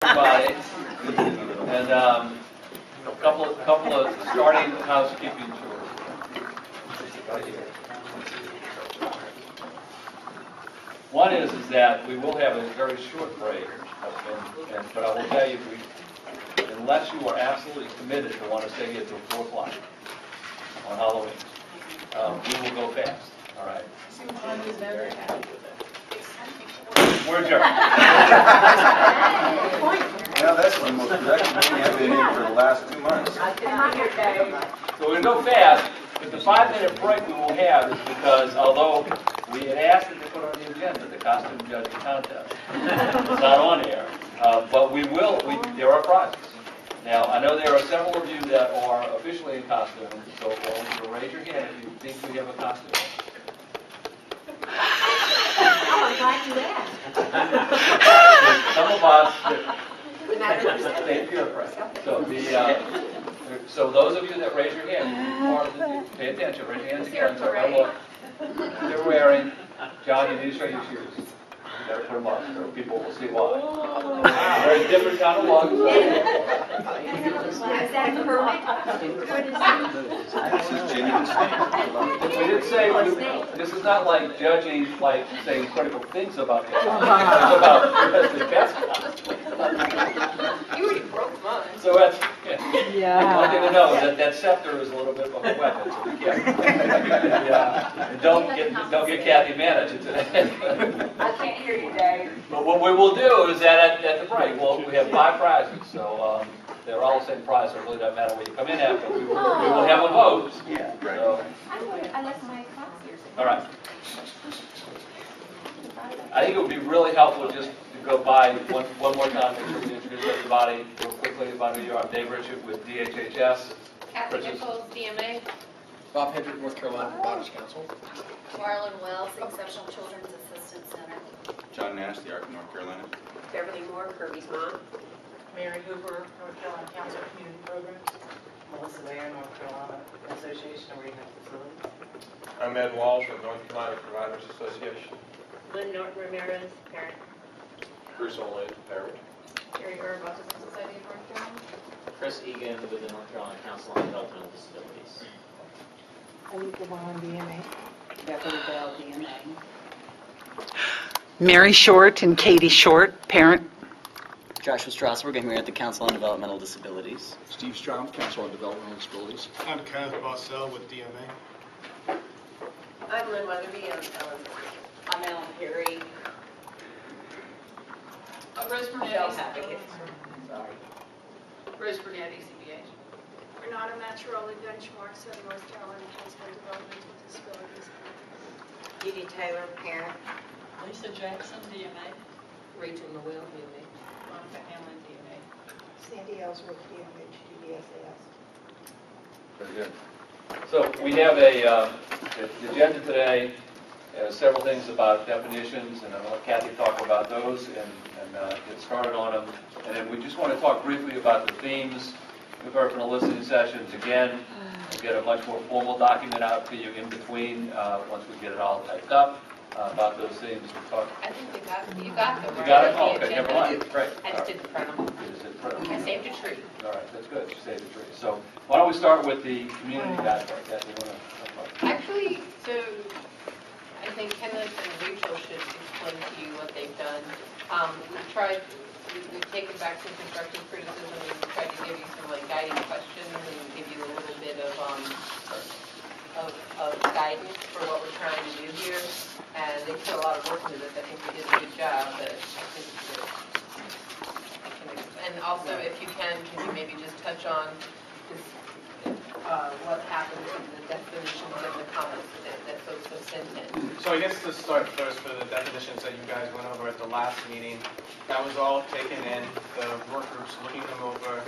Everybody, and a couple of starting housekeeping chores. One is that we will have a very short break, but I will tell you, unless you are absolutely committed to want to stay here till 4 o'clock on Halloween, we will go fast. All right. We're adjourned. Yeah, that's the most productive meeting I've been in for the last 2 months. So we're going to go fast, but the 5-minute break we will have is because although we had asked it to put on the agenda, the costume judging contest, it's not on there, but there are prizes. Now, I know there are several of you that are officially in costume, so raise your hand if you think we have a costume. Oh, I'm glad you asked. Some of us stay purebred. So those of you that raise your hand, pay attention, raise your hands again. So I look. They're wearing. John, you need to show your shoes. You better put them up so people will see why. Very different kind of looks. Is that a permit? This is genuine snake. We didn't say this is not like judging, like saying critical things about it. It's about who has the best costume. You already broke mine. So that's one thing to know is that scepter is a little bit of a weapon. So be careful. And don't get Kathy mad at you today. I can't hear you, Dave. But what we will do is that at the break, we have 5 prizes. So they're all the same prize. So it really doesn't matter where you come in after. We will have a vote. Yeah, right. So, I left my clocks here. all right. I think it would be really helpful just to go by one more time, make sure we introduce everybody real quickly about who you are. Dave Richard with DHHS. Kathy Nichols, DMA. Bob Hendrick, North Carolina Robotics Council. Marlon Wells, Exceptional Children's Assistance Center. John Nash, the Arc of North Carolina. Beverly Moore, Kirby's mom. Mary Hooper, North Carolina Council of Community Programs. Melissa Mayer, North Carolina Association of Rehab Facilities. I'm Ed Walsh with North Carolina Providers Association. Lynn Norton Ramirez, parent. Bruce Olin, parent. Terry Erb, Autism Society of North Carolina. Chris Egan with the North Carolina Council on Developmental Disabilities. Alika Vaughn, DMA. Beverly Bell, DMA. Mary Short and Katie Short, parent. Joshua Strasberg, I'm here at the Council on Developmental Disabilities. Steve Strom, Council on Developmental Disabilities. I'm Kenneth Bossell with DMA. I'm Lynn Weatherby. I'm Ellen Perry. Rose Burnett, Advocate. Sorry. Rose Burnett, ECBH. Renata Mazzaroli, Benchmarks of North Carolina Council on Developmental Disabilities. Judy Taylor, parent. Lisa Jackson, DMA. Rachel Noel, DMA. Monica Hamlin, DMA. Sandy Ellsworth, DMH, DDSAS. Very good. So we have the agenda today. Several things about definitions, and I'll let Kathy talk about those and get started on them. And then we just want to talk briefly about the themes we've heard from the listening sessions. Again, we'll get a much more formal document out to you in between once we get it all typed up about those themes. We'll talk. I think you got them. You got it? Right? Oh, okay, never mind. Great. I just didn't print them. You just didn't print them. I saved a tree. All right, that's good. You saved the tree. So why don't we start with the community guidelines? Kathy, you want to talk about that? Actually, so I think Kenneth and Rachel should explain to you what they've done. We've taken back some constructive criticism and tried to give you some guiding questions and give you a little bit of guidance for what we're trying to do here. And they put a lot of work into this. I think we did a good job, but and also, if you can you maybe just touch on this, what happens in the definitions and the comments that folks have sent in? So I guess to start first for the definitions that you guys went over at the last meeting, that was all taken in, the work groups looking them over,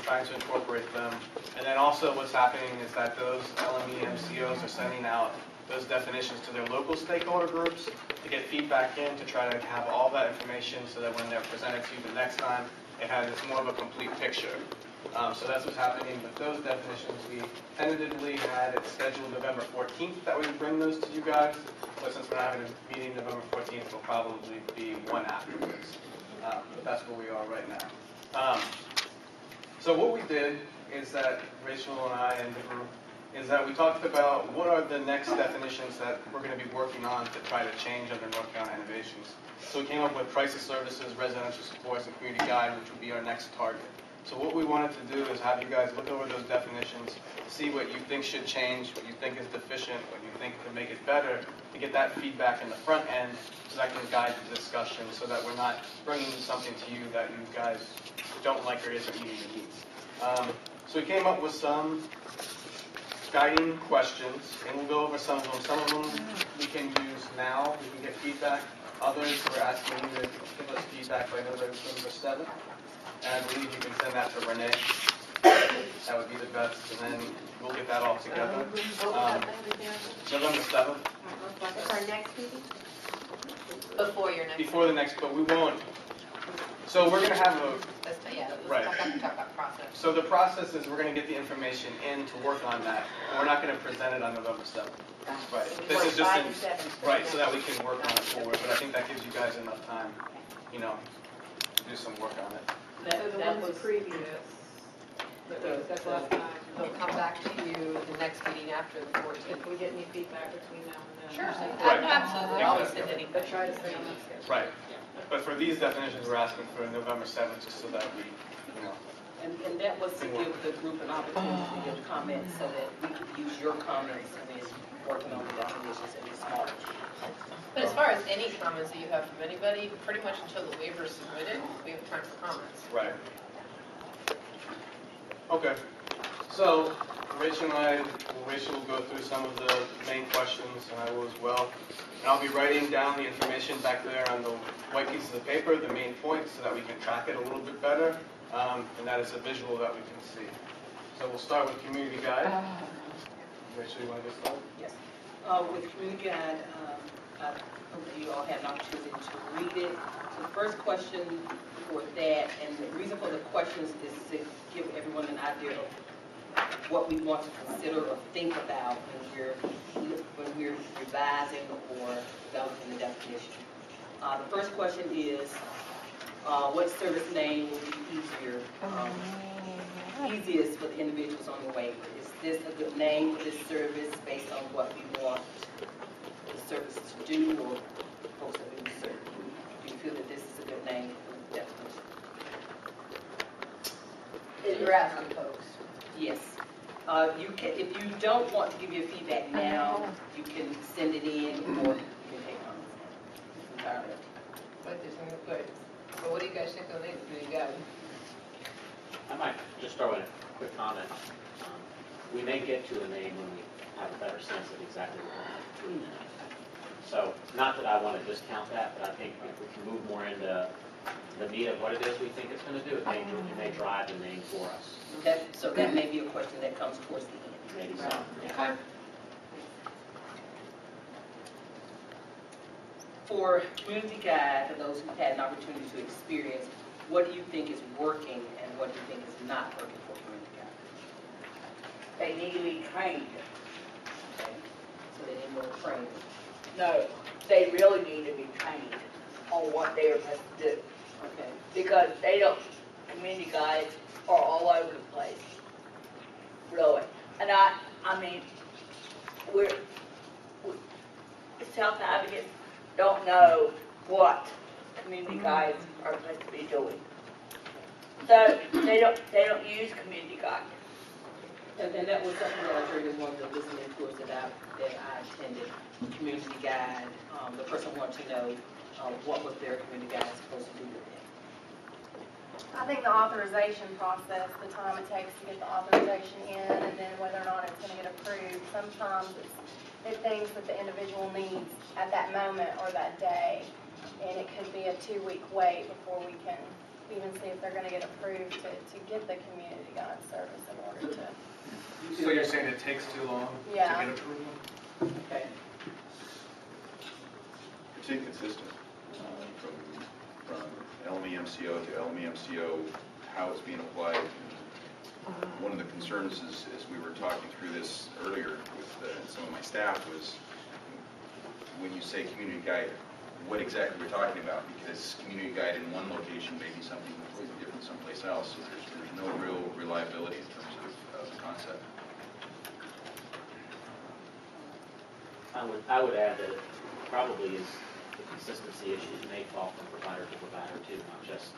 trying to incorporate them. And then also what's happening is that those LME MCOs are sending out those definitions to their local stakeholder groups to get feedback in, to try to have all that information so that when they're presented to you the next time, it's more of a complete picture. So that's what's happening with those definitions. We tentatively had it scheduled November 14th that we would bring those to you guys, but since we're not having a meeting November 14th, it'll probably be one afterwards. but that's where we are right now. So what we did is that Rachel and I and the group is that we talked about what are the next definitions that we're going to be working on to try to change under North Carolina Innovations. So we came up with crisis services, residential supports, and community guide, which would be our next target. So what we wanted to do is have you guys look over those definitions, see what you think should change, what you think is deficient, what you think could make it better, to get that feedback in the front end so that can guide the discussion so that we're not bringing something to you that you guys don't like or isn't meeting the needs. So we came up with some guiding questions, and we'll go over some of them. Some of them we can use now, we can get feedback. Others, we're asking you to give us feedback by November 7th. And I believe you can send that to Renee. That would be the best, and then we'll get that all together. November 7th. It's our next meeting? Before your next. Before the next, but we won't. So we're going to have a, Right. Let's talk about process. so the process is we're going to get the information in to work on that. We're not going to present it on November 7th. Right. This is just right, so that we can work on it forward, but I think that gives you guys enough time, to do some work on it. That was previous. That's last time. They'll come back to you the next meeting after the 14th. If we get any feedback between now and then. Sure. Right. Absolutely. I'll send anything. But try to stay on that schedule. Right. But for these definitions, we're asking for November 7th, just so that we, And that was to give the group an opportunity to give comments so that we could use your comments and then working on the definitions in the smaller. But as far as any comments that you have from anybody, pretty much until the waiver is submitted, we have time for comments. Right. Okay. So Rachel and Rachel will go through some of the main questions, and I will as well. And I'll be writing down the information back there on the white pieces of paper, the main points, so that we can track it a little bit better, and that it's a visual that we can see. So we'll start with community guide. Rachel, you want to get started? Yes. With community guide, I hope that you all had an opportunity to read it. So the first question for that, and the reason for the questions is to give everyone an idea of what we want to consider or think about when we're revising or developing the definition. The first question is, what service name will be easiest for the individuals on the waiver? Is this a good name for this service based on what we want the service to do, or folks have been certain? Do you feel that this is a good name for the definition? You're asking folks. Yes. You can, if you don't want to give your feedback now, you can send it in, or you can take comments. It's entirely up to you. But there's no good. But what do you guys think of the community guide? I might just throw in a quick comment. We may get to a name when we have a better sense of exactly what we're doing. So, not that I want to discount that, but I think if we can move more into the meat of what it is we think it's going to do, it may drive the name for us. So that may be a question that comes towards the end. Maybe so. Okay. For community guide, for those who've had an opportunity to experience, what do you think is working and what do you think is not working for community guide? They need to be trained. Okay. So they need more training. No, they really need to be trained on what they are supposed to do. Okay. Because community guides are all over the place. Really. And I mean, South Advocates don't know what community guides are supposed to be doing. So they don't use community guides. And that was something that I heard in one of the listening tours that I attended, community guide. The person wanted to know what was their community guide supposed to do with it. I think the authorization process, the time it takes to get the authorization in, and then whether or not it's going to get approved. Sometimes it's things that the individual needs at that moment or that day, and it could be a 2-week wait before we can even see if they're going to get approved to get the community guide service in order to. So you're saying it takes too long to Yeah. get approval? Okay. It's inconsistent from LME-MCO to LME-MCO, how it's being applied. One of the concerns is, as we were talking through this earlier with some of my staff, was when you say community guide what exactly we're talking about, because community guide in one location may be something completely different someplace else, so there's no real reliability in terms of the concept. I would add that it probably is the consistency issues may fall from provider to provider too, not just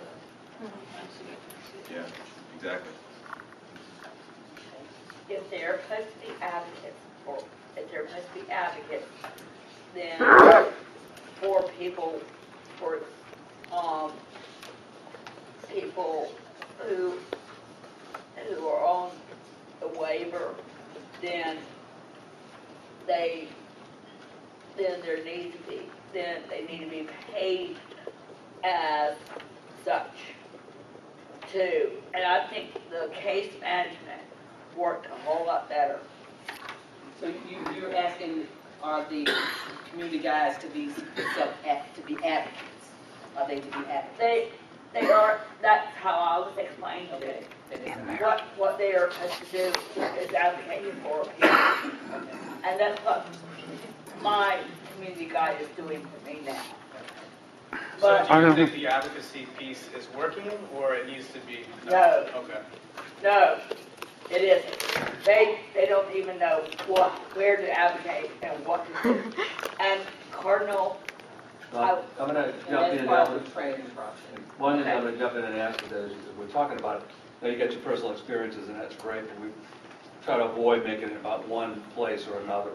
MCO to MCO. Yeah, exactly. If they're supposed to be advocates, or if they're supposed to be advocates, then for people, for people who are on the waiver, then they need to be paid as such too. And I think the case management worked a whole lot better. So you're asking, are the community guides to be advocates? Are they to be advocates? They are, that's how I was explaining Okay. it. What they are supposed to do is advocating for people. And that's what my community guide is doing for me now. So But do you think the advocacy piece is working, or it needs to be? No. Okay. no, it isn't. They don't even know where to advocate and what to do. And Cardinal, I'm going to And jump in. that's part of the training process. One is I'm going to jump in and ask you that we're talking about, now you got your personal experiences and that's great, but we try to avoid making it about one place or another.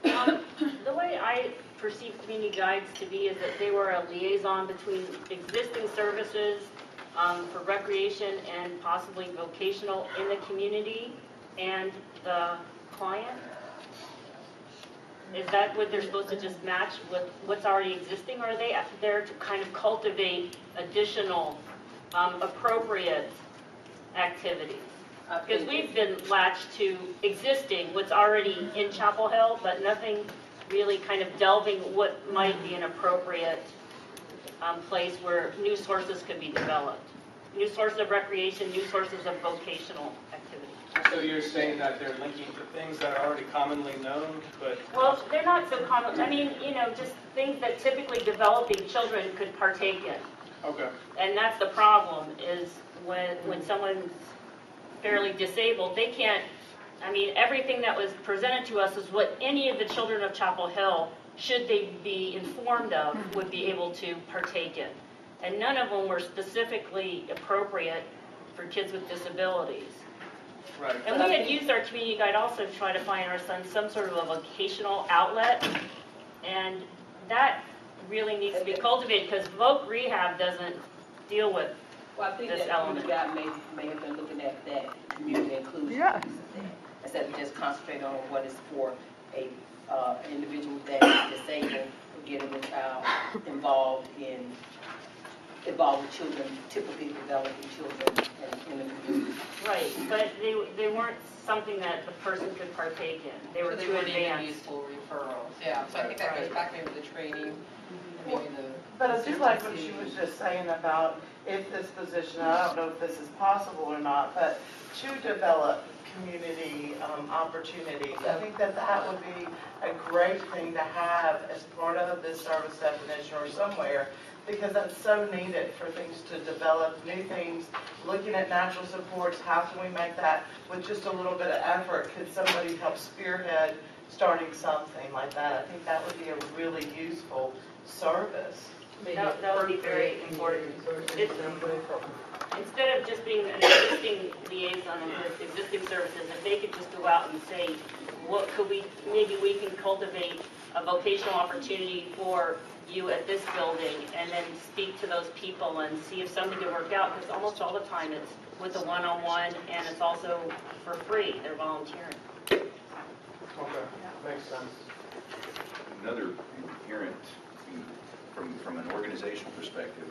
The way I perceive community guides to be is that they were a liaison between existing services for recreation and possibly vocational in the community and the client. Is that what they're supposed to just match with what's already existing, or are they there to kind of cultivate additional appropriate activities? Because we've been latched to existing, what's already in Chapel Hill, but nothing really kind of delving what might be an appropriate place where new sources could be developed. New sources of recreation, new sources of vocational activity. So you're saying that they're linking to things that are already commonly known, but... Well, they're not so common. I mean, just things that typically developing children could partake in. Okay. And that's the problem, is when someone's fairly disabled, they can't, everything that was presented to us is what any of the children of Chapel Hill, should they be informed of, would be able to partake in. And none of them were specifically appropriate for kids with disabilities. Right. And we had used our community guide also to try to find our son some sort of a vocational outlet, and that really needs to be cultivated, because voc rehab doesn't deal with Well, I think this that element. community guide may have been looking at that community inclusion piece of that, instead of just concentrating on what is for an individual that is disabled, or getting the child involved with children, typically developing children in the community. Right, but they weren't something that the person could partake in. They were too advanced. useful referrals. Yeah, so I think that goes back maybe to the training, maybe the. But it's just like what she was just saying about if this position, I don't know if this is possible or not, but to develop community opportunities. I think that would be a great thing to have as part of this service definition or somewhere, because that's so needed for things to develop, new things, looking at natural supports, how can we make that with just a little bit of effort? Could somebody help spearhead starting something like that? I think that would be a really useful service. That would be very important. Instead of just being an existing liaison with existing services, if they could just go out and say, what could maybe we can cultivate a vocational opportunity for you at this building, and then speak to those people and see if something can work out, because almost all the time it's with a one-on-one, and it's also for free, they're volunteering. Okay, makes sense. Another inherent, from an organizational perspective,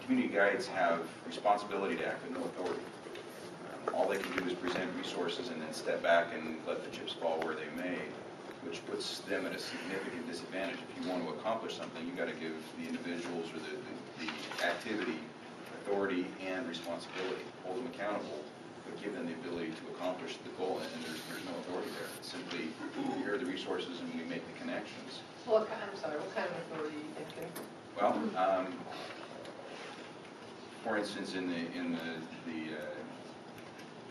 community guides have responsibility to act with no authority. All they can do is present resources and then step back and let the chips fall where they may, which puts them at a significant disadvantage. If you want to accomplish something, you've got to give the individuals or the activity authority and responsibility, hold them accountable, but give them the ability to accomplish the goal, and there's no authority there. It's simply, here are the resources and we make the connections. What kind, I'm sorry, what kind of authority are you thinking? Well, for instance, in the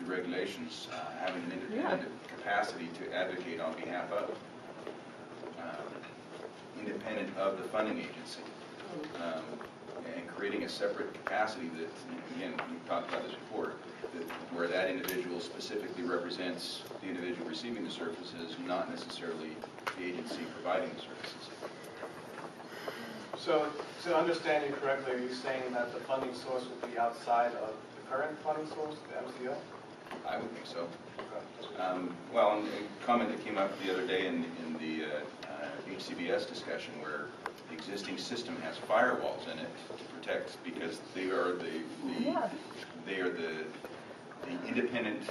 regulations, having an independent capacity to advocate on behalf of, independent of the funding agency, and creating a separate capacity that, again, we've talked about this before, where that individual specifically represents the individual receiving the services, not necessarily the agency providing the services. So, to understand you correctly, are you saying that the funding source would be outside of the current funding source, the MCO? I would think so. Well, a comment that came up the other day in the HCBS discussion, where the existing system has firewalls in it to protect, because they are the independent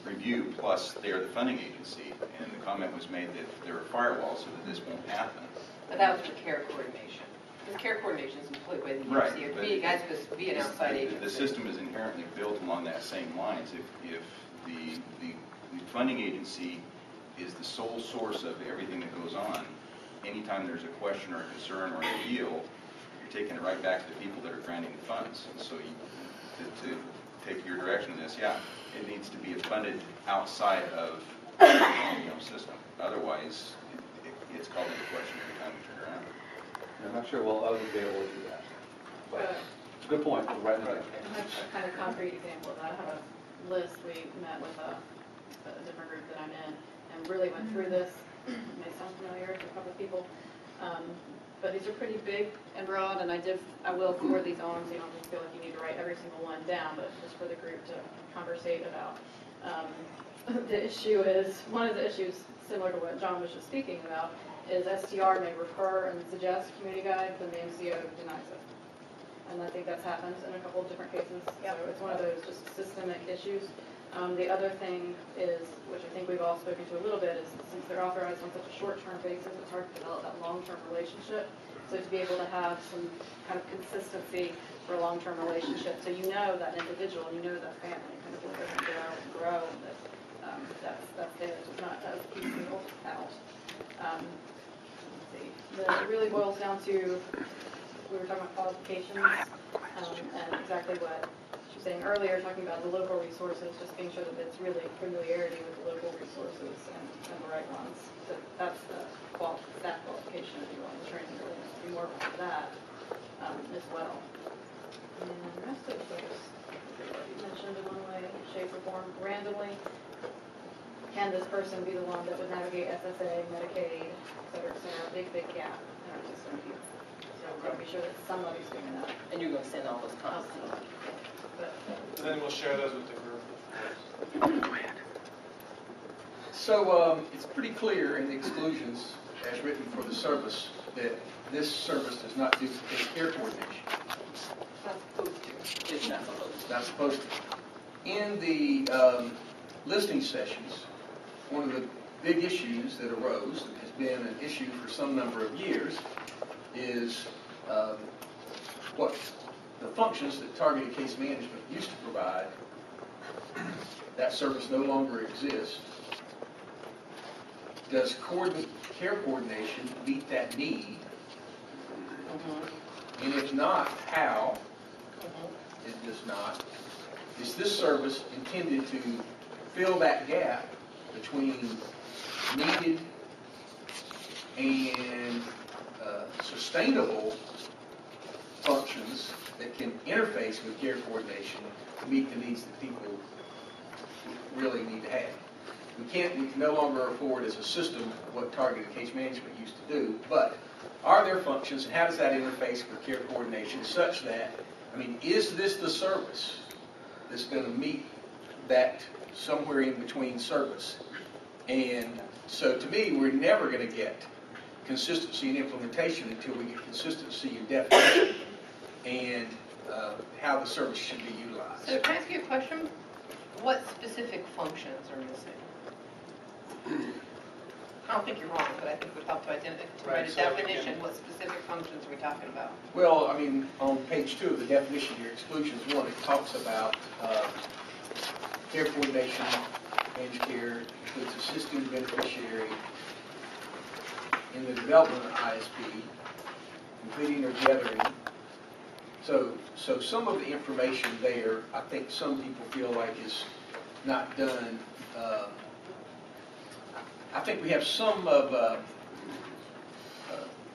review, plus they are the funding agency, and the comment was made that there are firewalls so that this won't happen. But that was for care coordination. Because care coordination is employed by the Right, agency. but Community guys supposed to be an outside agency. The system is inherently built along that same lines. If the funding agency is the sole source of everything that goes on, anytime there's a question or a concern or an appeal, you're taking it right back to the people that are granting the funds. And so to take your direction in this, yeah, it needs to be funded outside of the system. Otherwise, it's called into question every time we turn around. I'm not sure we'll ever be able to do that. But it's a good point, we're right there. I have a kind of concrete example of that. I have a list. We met with a different group that I'm in and really went through this. It may sound familiar to a couple of people. But these are pretty big and broad, and I will forward these on, so you don't feel like you need to write every single one down, but just for the group to conversate about. The issue is, one of the issues similar to what John was just speaking about, is STR may refer and suggest community guide, then the MCO denies it. And I think that's happened in a couple of different cases. So it's one of those just systemic issues. The other thing is, which I think we've all spoken to a little bit, is since they're authorized on such a short-term basis, it's hard to develop that long-term relationship. So to be able to have some kind of consistency for a long-term relationship, so you know that individual, you know that family, kind of let them grow and grow, and that's there. It's not as piecemeal out. Let's see. It really boils down to, we were talking about qualifications, and exactly what she was saying earlier, talking about the local resources, just being sure that it's really familiarity with the local resources and the right ones. So that's the staff qualification, if you want, the training really needs to be more about that as well. And the rest of those, you mentioned in one way, shape, or form, randomly. Can this person be the one that would navigate SSA, Medicaid, et cetera, big gap in our system here. So we've got to be sure that somebody's doing that. And you're going to send all those comments. And then we'll share those with the group. Go ahead. So it's pretty clear in the exclusions as written for the service that this service does not duplicate care coordination. It's not supposed to. Not supposed to. In the listening sessions, one of the big issues that arose, that has been an issue for some number of years, is what the functions that targeted case management used to provide. That service no longer exists. Does care coordination meet that need? And if not, how? It does not. Is this service intended to fill that gap between needed and sustainable functions that can interface with care coordination to meet the needs that people really need to have? We can no longer afford as a system what targeted case management used to do, but are there functions and how does that interface with care coordination such that, I mean, is this the service that's going to meet that somewhere in between service? And so to me, we're never going to get consistency in implementation until we get consistency in definition and how the service should be utilized. So can I ask you a question? What specific functions are missing? I don't think you're wrong, but I think we'd help to write a definition. What specific functions are we talking about? Well, I mean, on page 2 of the definition here, exclusions 1, it talks about care coordination, managed care, includes assisting the beneficiary in the development of ISP, completing or gathering. So some of the information there, I think some people feel like is not done. I think we have some of, I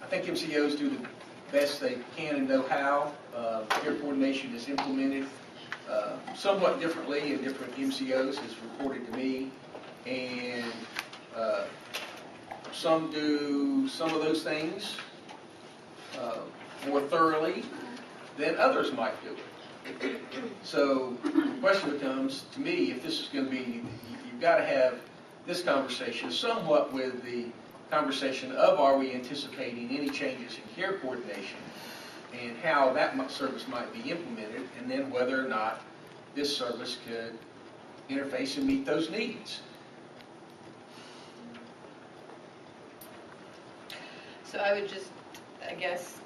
think MCOs do the best they can and know how. Care coordination is implemented somewhat differently in different MCOs, as reported to me. And some do some of those things more thoroughly than others might do it. So the question becomes, to me, if this is going to be, you've got to have this conversation somewhat with the conversation of, are we anticipating any changes in care coordination and how that service might be implemented, and then whether or not this service could interface and meet those needs. So I would just, I guess,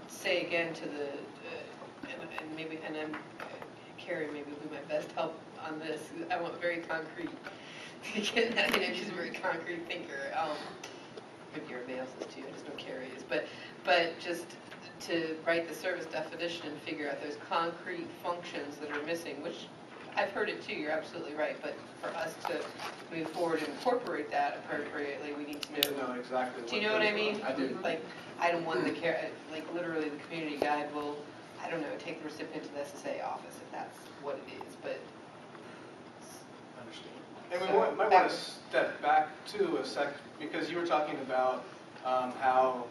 say again to the, and then Carrie maybe will be my best help on this. I want very concrete. She's a very concrete thinker. Maybe your mails is too. I just know Carrie is. But just to write the service definition and figure out those concrete functions that are missing, which I've heard it too. You're absolutely right. But for us to move forward and incorporate that appropriately, we need to know exactly. Do you know what I mean? I do. Like, I don't want the care, like literally the community guide will, I don't know, take the recipient to the SSA office if that's what it is, but. And we So, might want to step back too a sec, because you were talking about how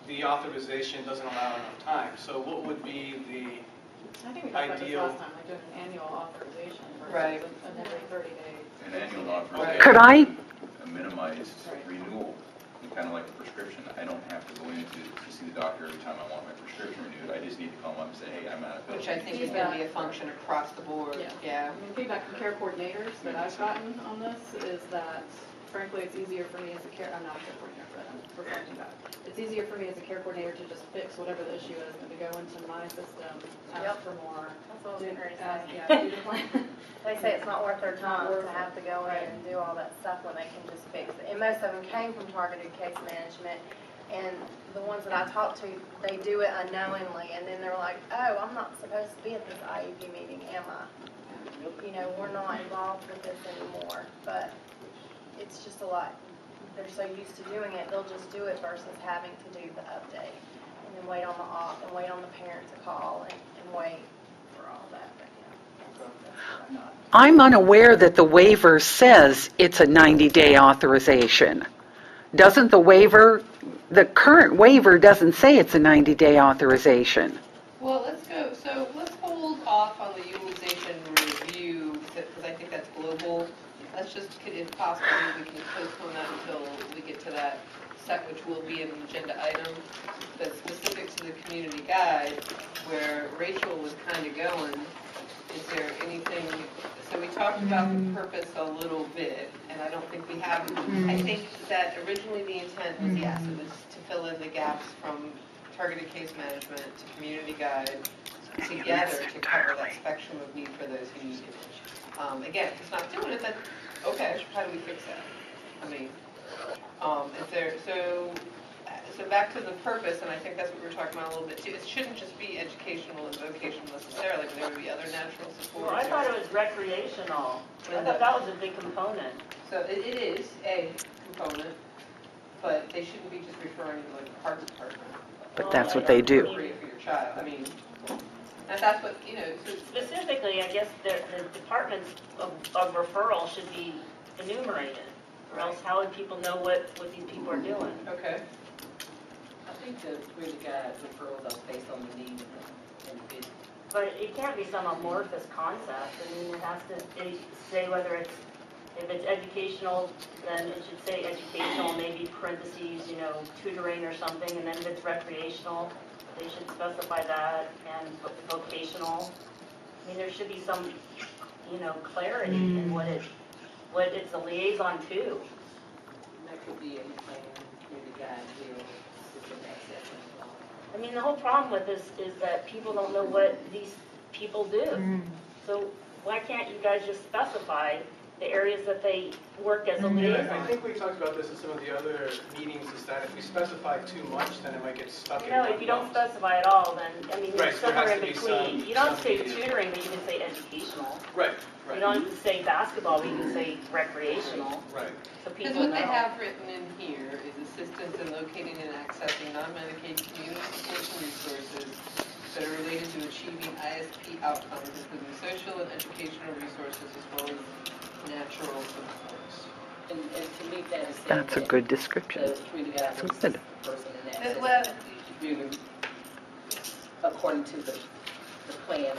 the authorization doesn't allow enough time. So what would be I think we the talked about this ideal? last time, like doing an annual authorization Right. versus an every 30 days. An annual authorization. Could I? A minimized renewal, kind of like a prescription. I don't have to go in to see the doctor every time I want my prescription renewed. I just need to call them up and say, hey, I'm out of pills. Which I think is going to be a function across the board. Yeah. I mean, feedback from care coordinators that I've gotten on this is that, frankly, it's easier for me as a I'm not a care coordinator, but I'm reflecting back. It's easier for me as a care coordinator to just fix whatever the issue is than to go into my system, ask for more. That's what I was getting ready to Yeah, say. do the plan. They say it's not worth their time Not worth to have to go in and do all that stuff when they can just fix it. And most of them came from targeted case management, and the ones that I talked to, they do it unknowingly, and then they're like, oh, I'm not supposed to be at this IEP meeting, am I? You know, we're not involved with this anymore, but it's just a lot. They're so used to doing it, they'll just do it versus having to do the update, and then wait on the auth, and wait on the parent to call, and wait for all that. But, yeah, that's what I got. I'm unaware that the waiver says it's a 90-day authorization. Doesn't the waiver, the current waiver doesn't say it's a 90-day authorization. Well, let's hold off on the utilization review, because I think that's global. Let's just, if possible, maybe we can postpone that until we get to that set, which will be an agenda item. But specific to the community guide, where Rachel was kind of going, is there anything, so we talked about the purpose a little bit, and I don't think we have, I think that originally the intent was, yes, it was to fill in the gaps from targeted case management to community guide together to cover that spectrum of need for those who need it. Again, if it's not doing it, then, okay, how do we fix that? I mean, is there, so back to the purpose, and I think that's what we were talking about a little bit too, it shouldn't just be educational and vocational necessarily, but there would be other natural supports. Well, I thought it was recreational. I thought that was a big component. So it is a component, but they shouldn't be just referring to like the park department. But that's what they do. For your child, I mean, and that's what, you know. Specifically, I guess the departments of referral should be enumerated, or else how would people know what these people are doing? Okay. I think the community guide referrals are based on the need of the individual. But it can't be some amorphous concept. I mean, it has to say whether it's, if it's educational, then it should say educational, maybe parentheses, you know, tutoring or something, and then if it's recreational, they should specify that, and vocational. I mean, there should be some, you know, clarity in what it's a liaison to. That could be any plan, community guide, deal, system access and so on. I mean, the whole problem with this is that people don't know what these people do. So why can't you guys just specify the areas that they work as a I liaison? think we talked about this in some of the other meetings, is that if we specify too much, then it might get stuck in No, one if you don't box. specify at all, then, I mean, Right, there's so there somewhere has in to be between. some- You don't some say medium. tutoring, but you can say educational. Right, You right, don't have to say basketball, but you can say recreational, right. so Because people what they know. have written in here is assistance in locating and accessing non-Medicaid community supports and resources that are related to achieving ISP outcomes, including social and educational resources as well as natural supports. And to me, that is saying That's a that good description. the community guide That's is good. the person in that. Well, Really, according to the plan.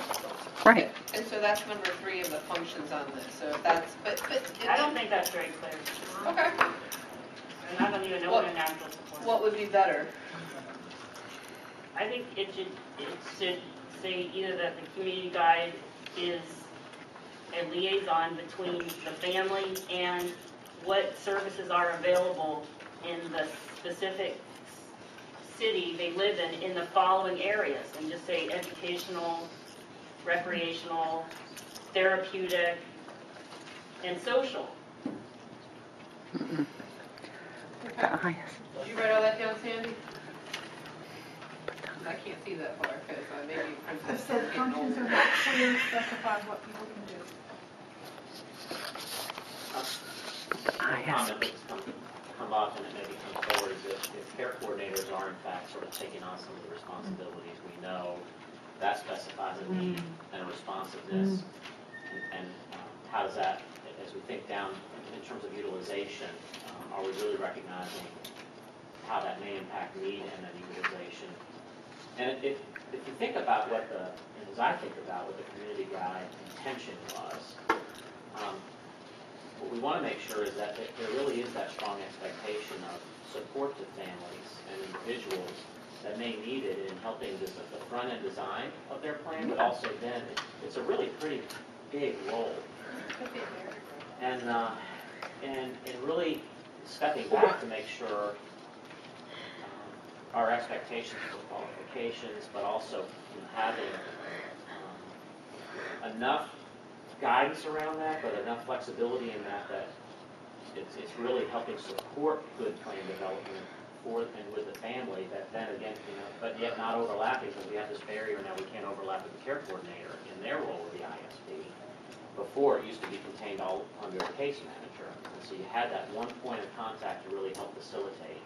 Right. and so that's number 3 of the functions on this, so if that's, but. I don't think that's very clear. Okay, And I don't even know what a natural support is. what would be better? I think it should say either that the community guide is a liaison between the family and what services are available in the specific city they live in the following areas, and just say educational, recreational, therapeutic, and social. The highest. Did you write all that down, Sandy? I can't see that far, because I maybe. I said functions are not clear, specify what people can do. The One comment ISP. that's come up and it maybe comes forward is if care coordinators are in fact sort of taking on some of the responsibilities, we know that specifies a need and a responsiveness. And how does that, as we think down in terms of utilization, are we really recognizing how that may impact need and then utilization? And if you think about what the, and as I think about what the community guide intention was, what we want to make sure is that there really is that strong expectation of support to families and individuals that may need it in helping the front-end design of their plan, but also then it's a really pretty big role. And really stepping back to make sure our expectations for qualifications, but also having enough guidance around that, but enough flexibility in that it's really helping support good plan development for and with the family. That then again, but yet not overlapping, because we have this barrier now. We can't overlap with the care coordinator in their role with the ISP. Before, it used to be contained all under a case manager, and so you had that one point of contact to really help facilitate.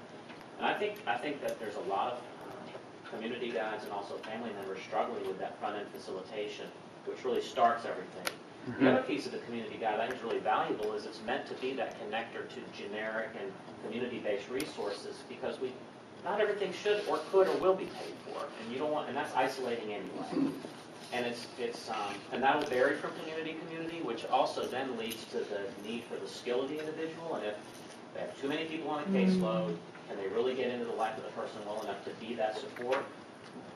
And I think that there's a lot of community guides and also family members struggling with that front-end facilitation, which really starts everything. The other piece of the community guide I think is really valuable is it's meant to be that connector to generic and community-based resources, because not everything should or could or will be paid for, and you don't want, and that's isolating anyway. And and that will vary from community to community, which also then leads to the need for the skill of the individual. And if they have too many people on a caseload, can they really get into the life of the person well enough to be that support?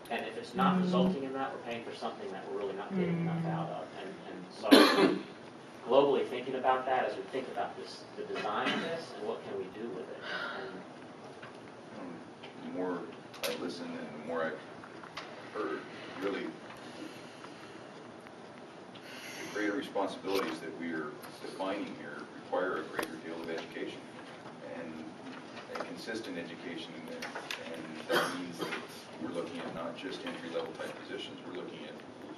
And if it's not resulting in that, we're paying for something that we're really not getting enough out of. And so globally thinking about that as we think about the design of this and what can we do with it. The more I listen and the more I've heard, really, the greater responsibilities that we are defining here require a greater deal of education and a consistent education, and that means that we're looking at not just entry-level type positions, we're looking at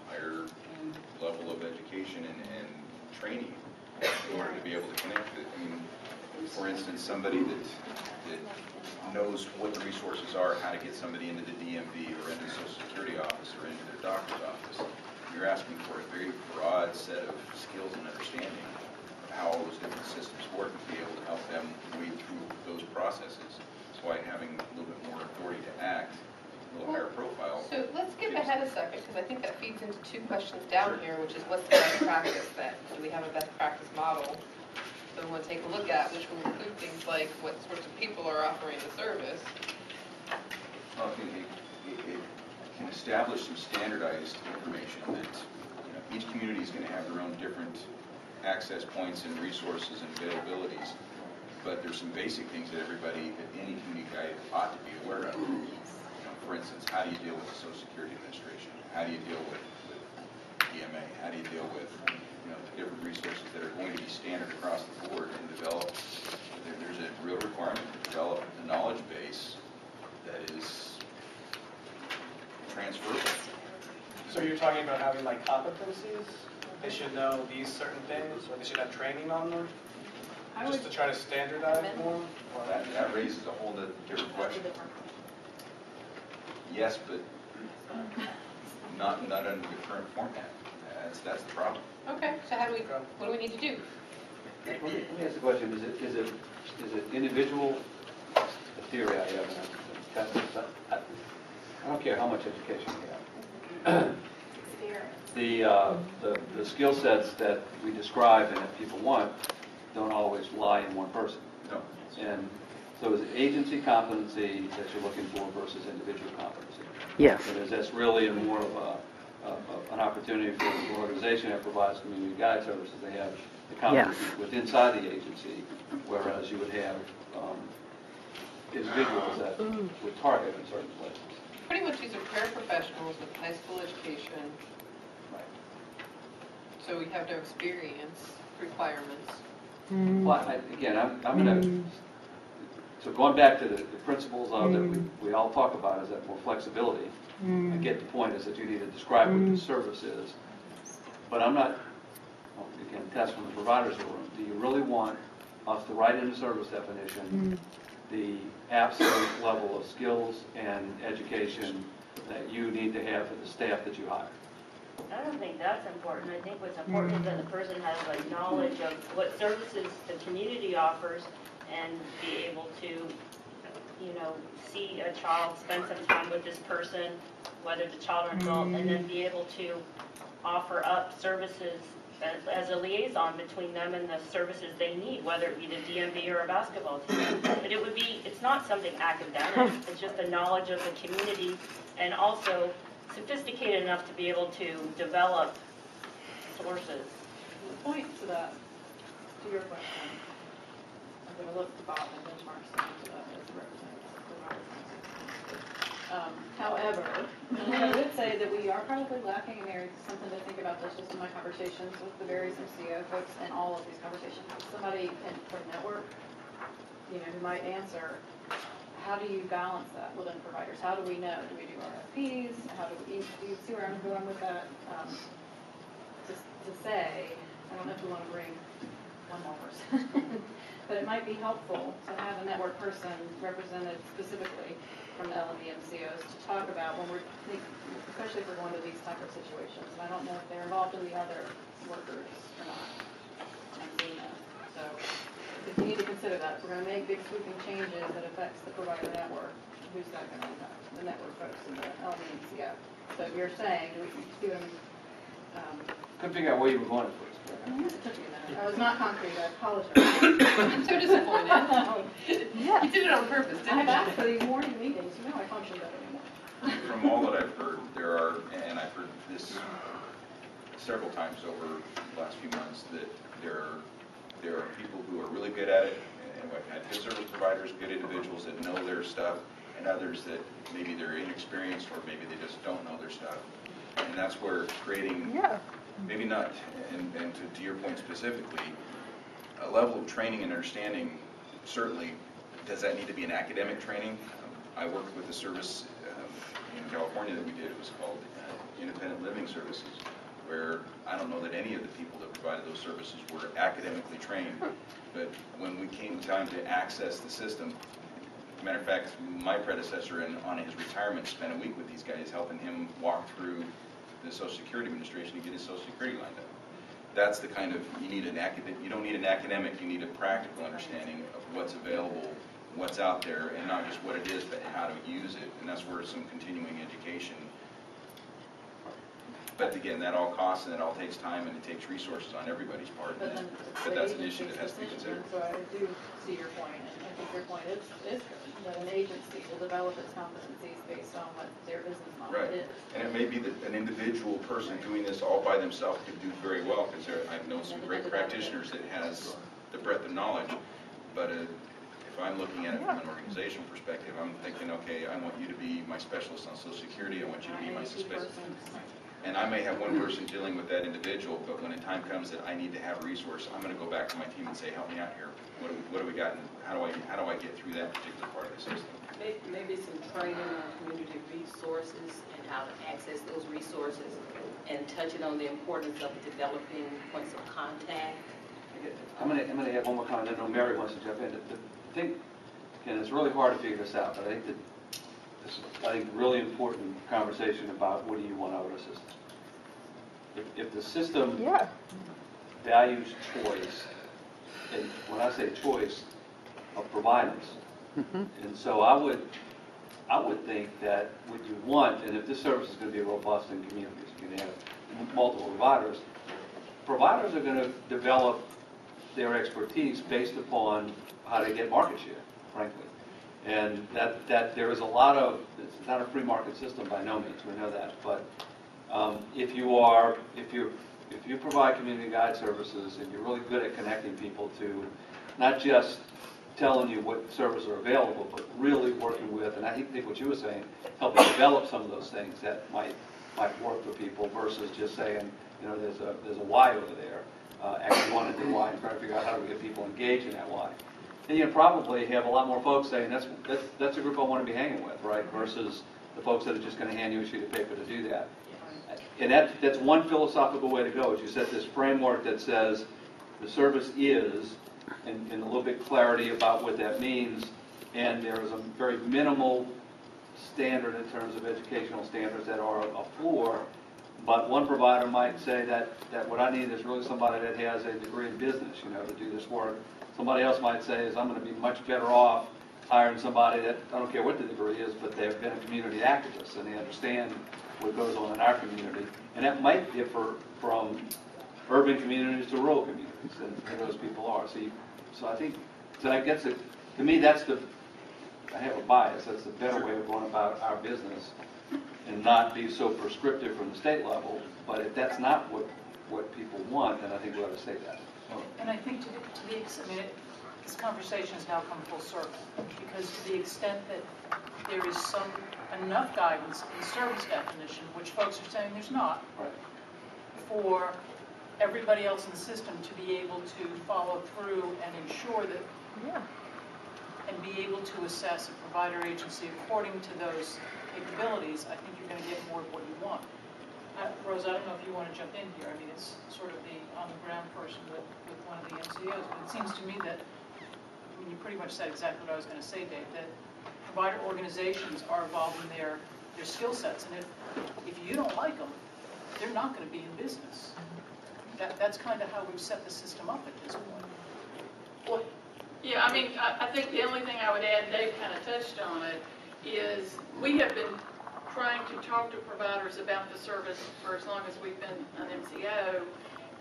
higher level of education and training in order to be able to connect it. I mean, for instance, somebody that knows what the resources are, how to get somebody into the DMV or into the Social Security office or into their doctor's office. You're asking for a very broad set of skills and understanding of how all those different systems work to be able to help them wade through those processes. That's why having a little bit more authority to act, a little higher profile. So let's skip ahead a second, because I think that feeds into 2 questions down here, which is what's the best practice then? Do we have a best practice model that we want to take a look at, which will include things like what sorts of people are offering the service? It can establish some standardized information that each community is going to have their own different access points and resources and availabilities, but there's some basic things that any community guide ought to be aware of. For instance, how do you deal with the Social Security Administration? How do you deal with the DMA? How do you deal with, the different resources that are going to be standard across the board and develop? There's a real requirement to develop a knowledge base that is transferable. So you're talking about having like competencies? They should know these certain things, or they should have training on them? Just to try to standardize more? Well, that raises a whole different question. Yes, but not under the current format. That's the problem. Okay, so what do we need to do? Let me ask the question, is it individual theory I have? I don't care how much education you have. The skill sets that we describe and that people want don't always lie in one person. No. And so is it agency competency that you're looking for versus individual competency? Yes. And is this really more of an opportunity for the organization that provides community guide services? They have the competency with inside the agency, whereas you would have individuals that would target in certain places. Pretty much these are paraprofessionals with high school education. Right. So we have no experience requirements. Well, again, I'm going to, so going back to the principles of that we all talk about is that more flexibility. I get the point is that you need to describe what the service is. But I'm not, well, you can test from the providers room, do you really want us to write in the service definition the absolute level of skills and education that you need to have for the staff that you hire? I don't think that's important. I think what's important is that the person has a knowledge of what services the community offers and be able to, see a child, spend some time with this person, whether it's a child or adult, and then be able to offer up services as a liaison between them and the services they need, whether it be the DMV or a basketball team. But it's not something academic. It's just the knowledge of the community and also sophisticated enough to be able to develop sources. The point to that, to your question, I'm going to look at the bottom and benchmarks to that as representative. However, I would say that we are probably lacking in areas, something to think about this just in my conversations with the various MCO folks and all of these conversations. Somebody for network, who might answer, how do you balance that within providers? How do we know? Do we do RFPs? Do you see where I'm going with that? To say, I don't know if we want to bring one more person, but it might be helpful to have a network person represented specifically from the L&D MCOs to talk about when we're, especially if we're going to these type of situations. And I don't know if they're involved in the other workers or not. So if you need to consider that, if we're going to make big sweeping changes that affects the provider network, who's that going to impact? The network folks and the L&D MCO. So if you're saying, do we see what Couldn't figure out where you were going at first. it took me a minute. I was not concrete. I apologize. I'm so disappointed. Yes. You did it on purpose, didn't I've you? asked for these morning meetings. I function better anymore. From all that I've heard, there are, and I've heard this several times over the last few months, that there are people who are really good at it, and I've had good service providers, good individuals that know their stuff, and others that maybe they're inexperienced or maybe they just don't know their stuff. And that's where creating, maybe not, and to your point specifically, a level of training and understanding, certainly, does that need to be an academic training? I worked with a service in California that we did. It was called Independent Living Services, where I don't know that any of the people that provided those services were academically trained, but when we came time to access the system, matter of fact, my predecessor on his retirement spent a week with these guys helping him walk through the Social Security Administration to get his Social Security lined up. That's the kind of, you don't need an academic, you need a practical understanding of what's available, what's out there, and not just what it is, but how to use it. And that's where some continuing education. But again, that all costs and it all takes time and it takes resources on everybody's part. But that's an issue that has to be considered. So I do see your point, and I think your point is good, that an agency will develop its competencies based on what their business model Right. is. And it may be that an individual person doing this all by themselves could do very well, because I've known some great practitioners that has the breadth of knowledge. But if I'm looking at it from an organizational perspective, I'm thinking, okay, I want you to be my specialist on Social Security. I want you to be my specialist. And I may have one person dealing with that individual, but when the time comes that I need to have a resource, I'm going to go back to my team and say, help me out here. What do we got, and how do I get through that particular part of the system? Maybe some training on community resources and how to access those resources, and touching on the importance of developing points of contact. I'm gonna add one more comment. I know Mary wants to jump in. I think, again, it's really hard to figure this out, but I think that this is, really important conversation about what do you want out of a system. If the system values choice, and when I say choice, of providers, and so I would think that what you want, and if this service is going to be robust in communities, you're going to have multiple providers are going to develop their expertise based upon how they get market share, frankly. And that there is a lot of, it's not a free market system by no means, we know that, but if you provide community guide services and you're really good at connecting people to not just telling you what services are available, but really working with, and I think what you were saying, helping develop some of those things that might work for people versus just saying, there's a why over there. Actually want to do why and try to figure out how do we get people engaged in that why. And you probably have a lot more folks saying that's a group I want to be hanging with, right? Versus the folks that are just going to hand you a sheet of paper to do that. And that's one philosophical way to go, is you set this framework that says the service is, and a little bit clarity about what that means, and there is a very minimal standard in terms of educational standards that are a floor, but one provider might say that what I need is really somebody that has a degree in business, to do this work. Somebody else might say is I'm going to be much better off hiring somebody that, I don't care what the degree is, but they've been a community activist and they understand what goes on in our community. And that might differ from urban communities to rural communities, and those people are. So I think, to me, I have a bias, that's the better way of going about our business and not be so prescriptive from the state level. But if that's not what people want, then I think we ought to say that. And I think this conversation has now come full circle, because to the extent that there is enough guidance in service definition, which folks are saying there's not, for everybody else in the system to be able to follow through and ensure that, and be able to assess a provider agency according to those capabilities, I think you're going to get more of what you want. Rose, I don't know if you want to jump in here. It's sort of the on-the-ground person with one of the MCOs, but it seems to me that, you pretty much said exactly what I was going to say, Dave, that provider organizations are evolving their skill sets, and if you don't like them, they're not going to be in business. That's kind of how we've set the system up at this point. Well, yeah, I think the only thing I would add, Dave kind of touched on it, is we have been trying to talk to providers about the service for as long as we've been an MCO,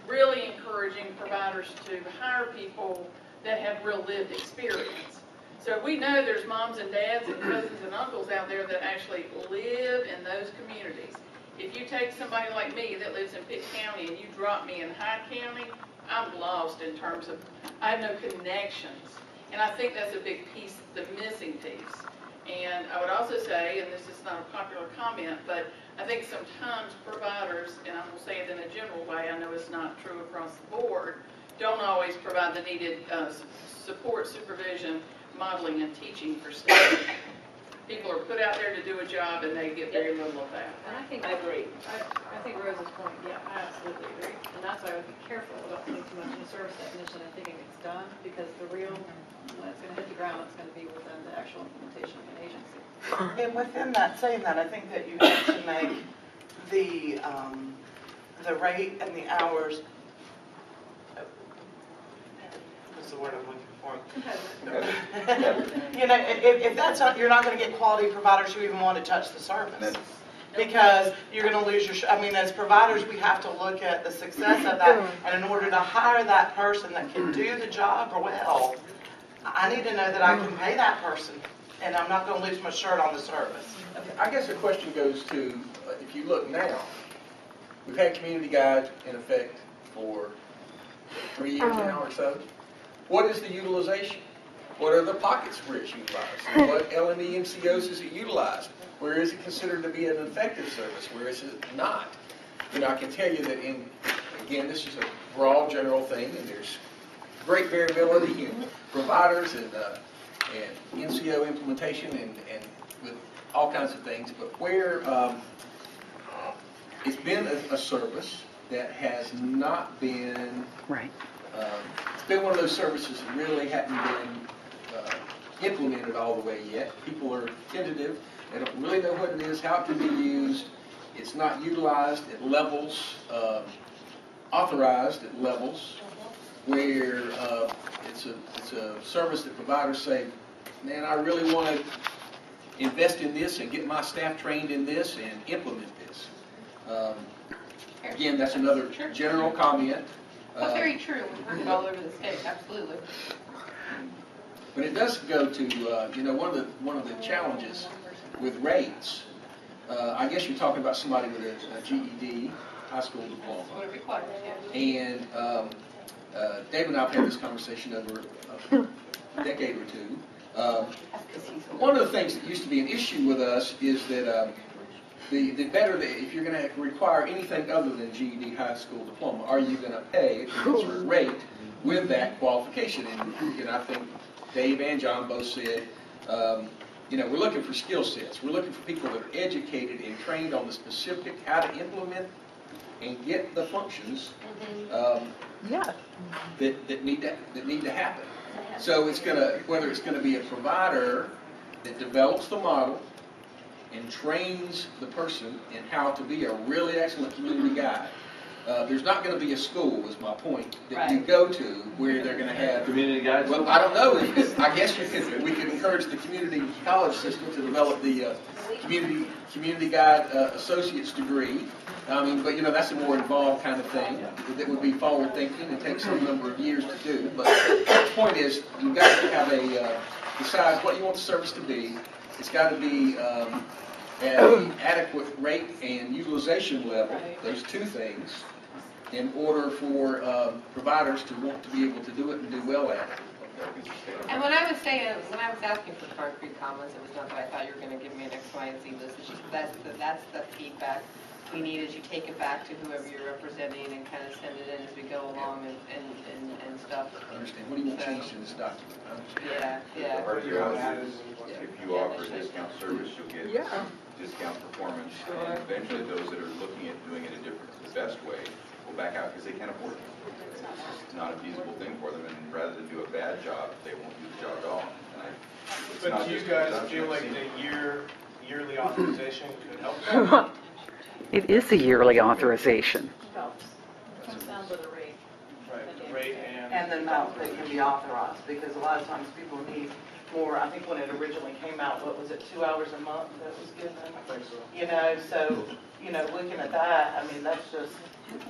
really encouraging providers to hire people that have real lived experience. So we know there's moms and dads and cousins and uncles out there that actually live in those communities. If you take somebody like me that lives in Pitt County and you drop me in Hyde County, I'm lost in terms of, I have no connections. And I think that's a big piece, the missing piece. And I would also say, and this is not a popular comment, but I think sometimes providers, and I will say it in a general way, I know it's not true across the board, don't always provide the needed support, supervision, modeling, and teaching for staff. People are put out there to do a job and they get very little of that. And I agree. I think Rose's point, I absolutely agree. And that's why I would be careful about putting too much in the service definition and thinking it's done, because the real, when it's going to hit the ground, it's going to be within the actual implementation of an agency. And within that, saying that, I think that you have to make the rate and the hours, what's the word I'm looking for? If that's not, you're not going to get quality providers who even want to touch the service. Because you're going to lose your, as providers, we have to look at the success of that. And in order to hire that person that can do the job well, I need to know that I can pay that person. And I'm not going to lose my shirt on the service. I guess the question goes to, if you look now, we've had community guides in effect for 3 years now or so. What is the utilization? What are the pockets where it's utilized? And what L&E MCOs is it utilized? Where is it considered to be an effective service? Where is it not? I can tell you that again, this is a broad general thing, and there's great variability in providers and NCO implementation and with all kinds of things, but where it's been a service that has not been, Right. it's been one of those services that really hadn't been implemented all the way yet. People are tentative. They don't really know what it is, how it can be used. It's not utilized at levels, authorized at levels, where it's a service that providers say, man, I really want to invest in this and get my staff trained in this and implement this. Again, that's another general comment. That's very true. We've heard it all over the state, absolutely. But it does go to, one of the challenges with rates. I guess you're talking about somebody with a GED, high school diploma. What it requires, yeah. And Dave and I have had this conversation over a decade or two. One of the things that used to be an issue with us is that the better, if you're going to require anything other than GED high school diploma, are you going to pay a commensurate rate with that qualification? And I think Dave and John both said, we're looking for skill sets. We're looking for people that are educated and trained on the specific how to implement and get the functions that need to happen. So it's whether it's gonna be a provider that develops the model and trains the person in how to be a really excellent community guide. There's not going to be a school, is my point, that you go to where they're going to have community guides. Well, I don't know. I guess we could encourage the community college system to develop the community guide associate's degree. I mean, but that's a more involved kind of thing that would be forward thinking and take some number of years to do. But the point is, you've got to have decide what you want the service to be. It's got to be at an adequate rate and utilization level, those two things, in order for providers to want to be able to do it and do well at it. And when I was asking for concrete comments, it was not that I thought you were going to give me an X, Y, and Z list. It's just that's the feedback we need as you take it back to whoever you're representing and kind of send it in as we go along and stuff. I understand. What do you want changed in this document? Yeah. Part of the offer is if you offer discount service, you'll get discount performance. And eventually those that are looking at doing it the best way will back out because they can't afford it. It's not a feasible thing for them, and rather than do a bad job, they won't do the job at all. But do you guys feel like the yearly authorization could help? It is a yearly authorization. Comes down to the rate. Right, the rate And the amount that can be authorized, because a lot of times people need more. I think when it originally came out, what was it, 2 hours a month that was given? I think so. Looking at that, I mean, that's just,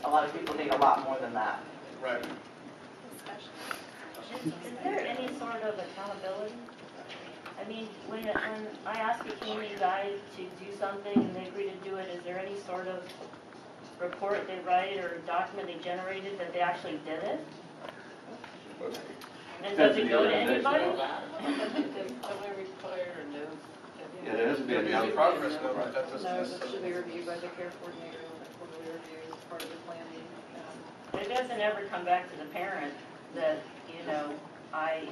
a lot of people need a lot more than that. Right. Is there any sort of accountability? I mean, when I ask a community guide to do something and they agree to do it, is there any sort of report they write or document they generated that they actually did it? And does it go to anybody? Yeah, there has to be a progress note. No, that should be reviewed by the care coordinator when the quarterly review is part of the planning. It doesn't ever come back to the parent that, I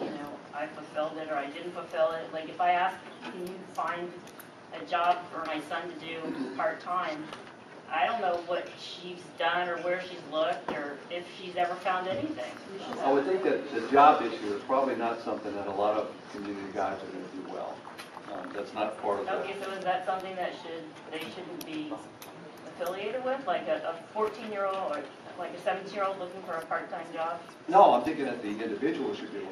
fulfilled it or I didn't fulfill it. Like if I ask, can you find a job for my son to do part-time, I don't know what she's done or where she's looked or if she's ever found anything. I would think that the job issue is probably not something that a lot of community guides are going to do well. That's not part of the... Okay, so is that something that they shouldn't be affiliated with? Like a 14-year-old or like a 17-year-old looking for a part-time job? No, I'm thinking that the individual should be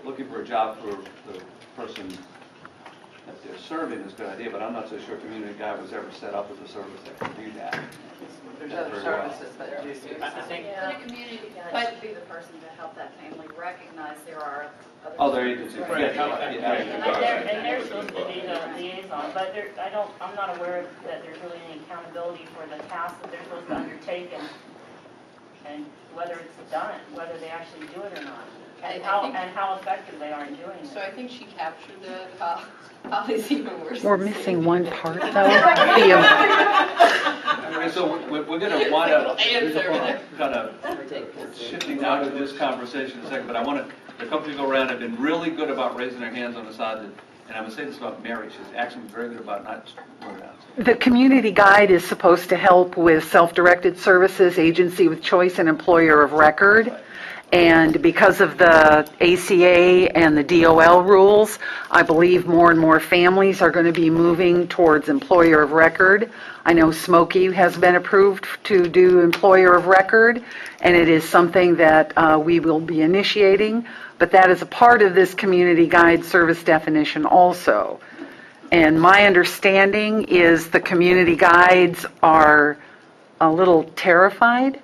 looking for a job for the person that they're serving is a good idea, but I'm not so sure community guide was ever set up as a service that can do that. There's other services that do. I think Yeah. the community guide should be the person to help that family recognize there are other. Other agencies. Right. And they're supposed to be the liaison, but I'm not aware that there's really any accountability for the tasks that they're supposed to undertake and and whether it's done, whether they actually do it or not, I and think- how effective they are in doing it. So I think she captured that. Holly's even worse. We're missing one part, though. The, Okay, so we're going to wind up Answer over there. kind of shifting out of this conversation in a second, but I want to, the couple people go around have been really good about raising their hands on the side, and I'm going to say this about Mary, she's actually very good about not moving out. The community guide is supposed to help with self-directed services, agency with choice, and employer of record. And because of the ACA and the DOL rules, I believe more and more families are going to be moving towards employer of record. I know Smokey has been approved to do employer of record, and it is something that we will be initiating, but that is a part of this community guide service definition also. And my understanding is the community guides are a little terrified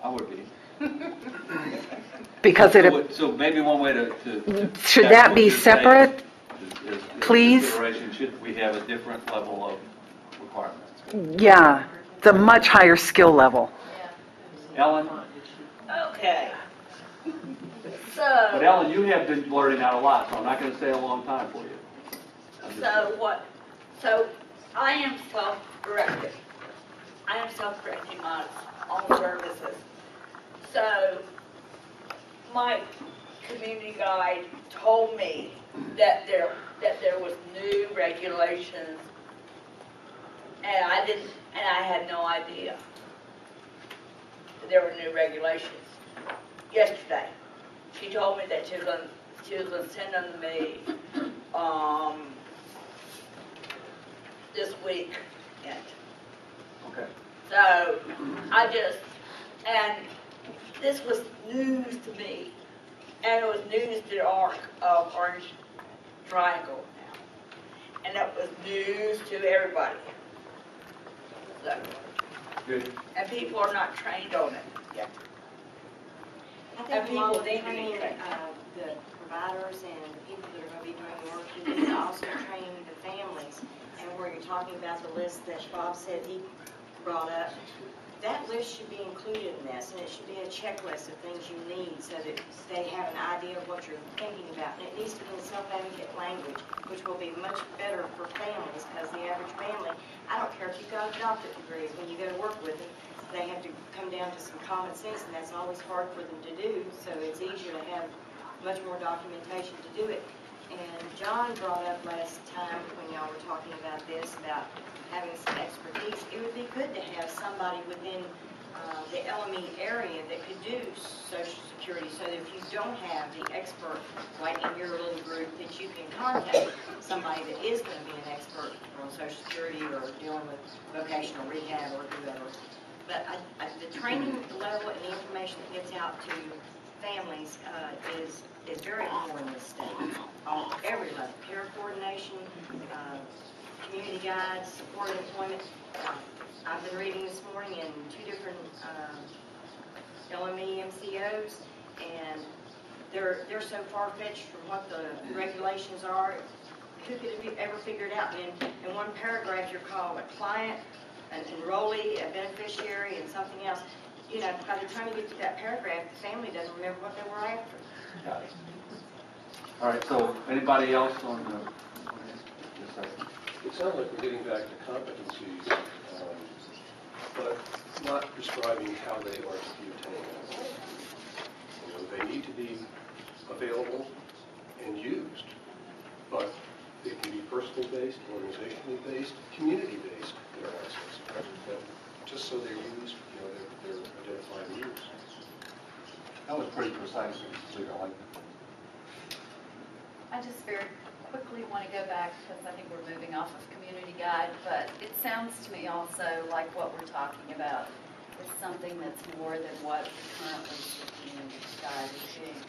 I would be. because So maybe one way to should that be separate? is Please? consideration, should we have a different level of requirements? Yeah, it's a much higher skill level. Ellen? Okay. But So, Ellen, you have been blurting out a lot, so I'm not going to stay a long time for you. so I am self-directed. I am self-directing on all services. So, my community guide told me that there was new regulations, and I had no idea that there were new regulations. Yesterday, she told me that she was going to send them to me, this week. Okay. So, and this was news to me, and it was news to the Orange Triangle now, and that was news to everybody. So, Good. and people are not trained on it yet. I And think people along with need to be training trained. the providers and the people that are going to be doing the work, you need to also train the families. And where you're talking about the list that Bob said he brought up, that list should be included in this, and it should be a checklist of things you need so that they have an idea of what you're thinking about. And it needs to be in self-advocate language, which will be much better for families, because the average family, I don't care if you've got a doctorate degree, when you go to work with them, they have to come down to some common sense, and that's always hard for them to do, so it's easier to have much more documentation to do it. And John brought up last time when y'all were talking about this, about having some expertise. It would be good to have somebody within the LME area that could do Social Security, so that if you don't have the expert right in your little group, that you can contact somebody that is going to be an expert on Social Security or dealing with vocational rehab or whoever. But the training level and the information that gets out to families is very poor in this state, on every level. Peer coordination, community guides, support employment. I've been reading this morning in 2 different LME MCOs, and they're so far-fetched from what the regulations are. Who could have ever figured out? In one paragraph, you're called a client, an enrollee, a beneficiary, and something else. You know, by the time you get to that paragraph, the family doesn't remember what they were after. Got it. All right, so anybody else on this section? It sounds like we're getting back to competencies, but not prescribing how they are to be attained. You know, they need to be available and used, but it can be personally based, organizationally based, community based in our essence. But just so they're used, you know, they're identified and used. That was pretty precise and clear. I like that. I just very quickly want to go back, because I think we're moving off of community guide, but it sounds to me also like what we're talking about is something that's more than what currently the community guide is doing.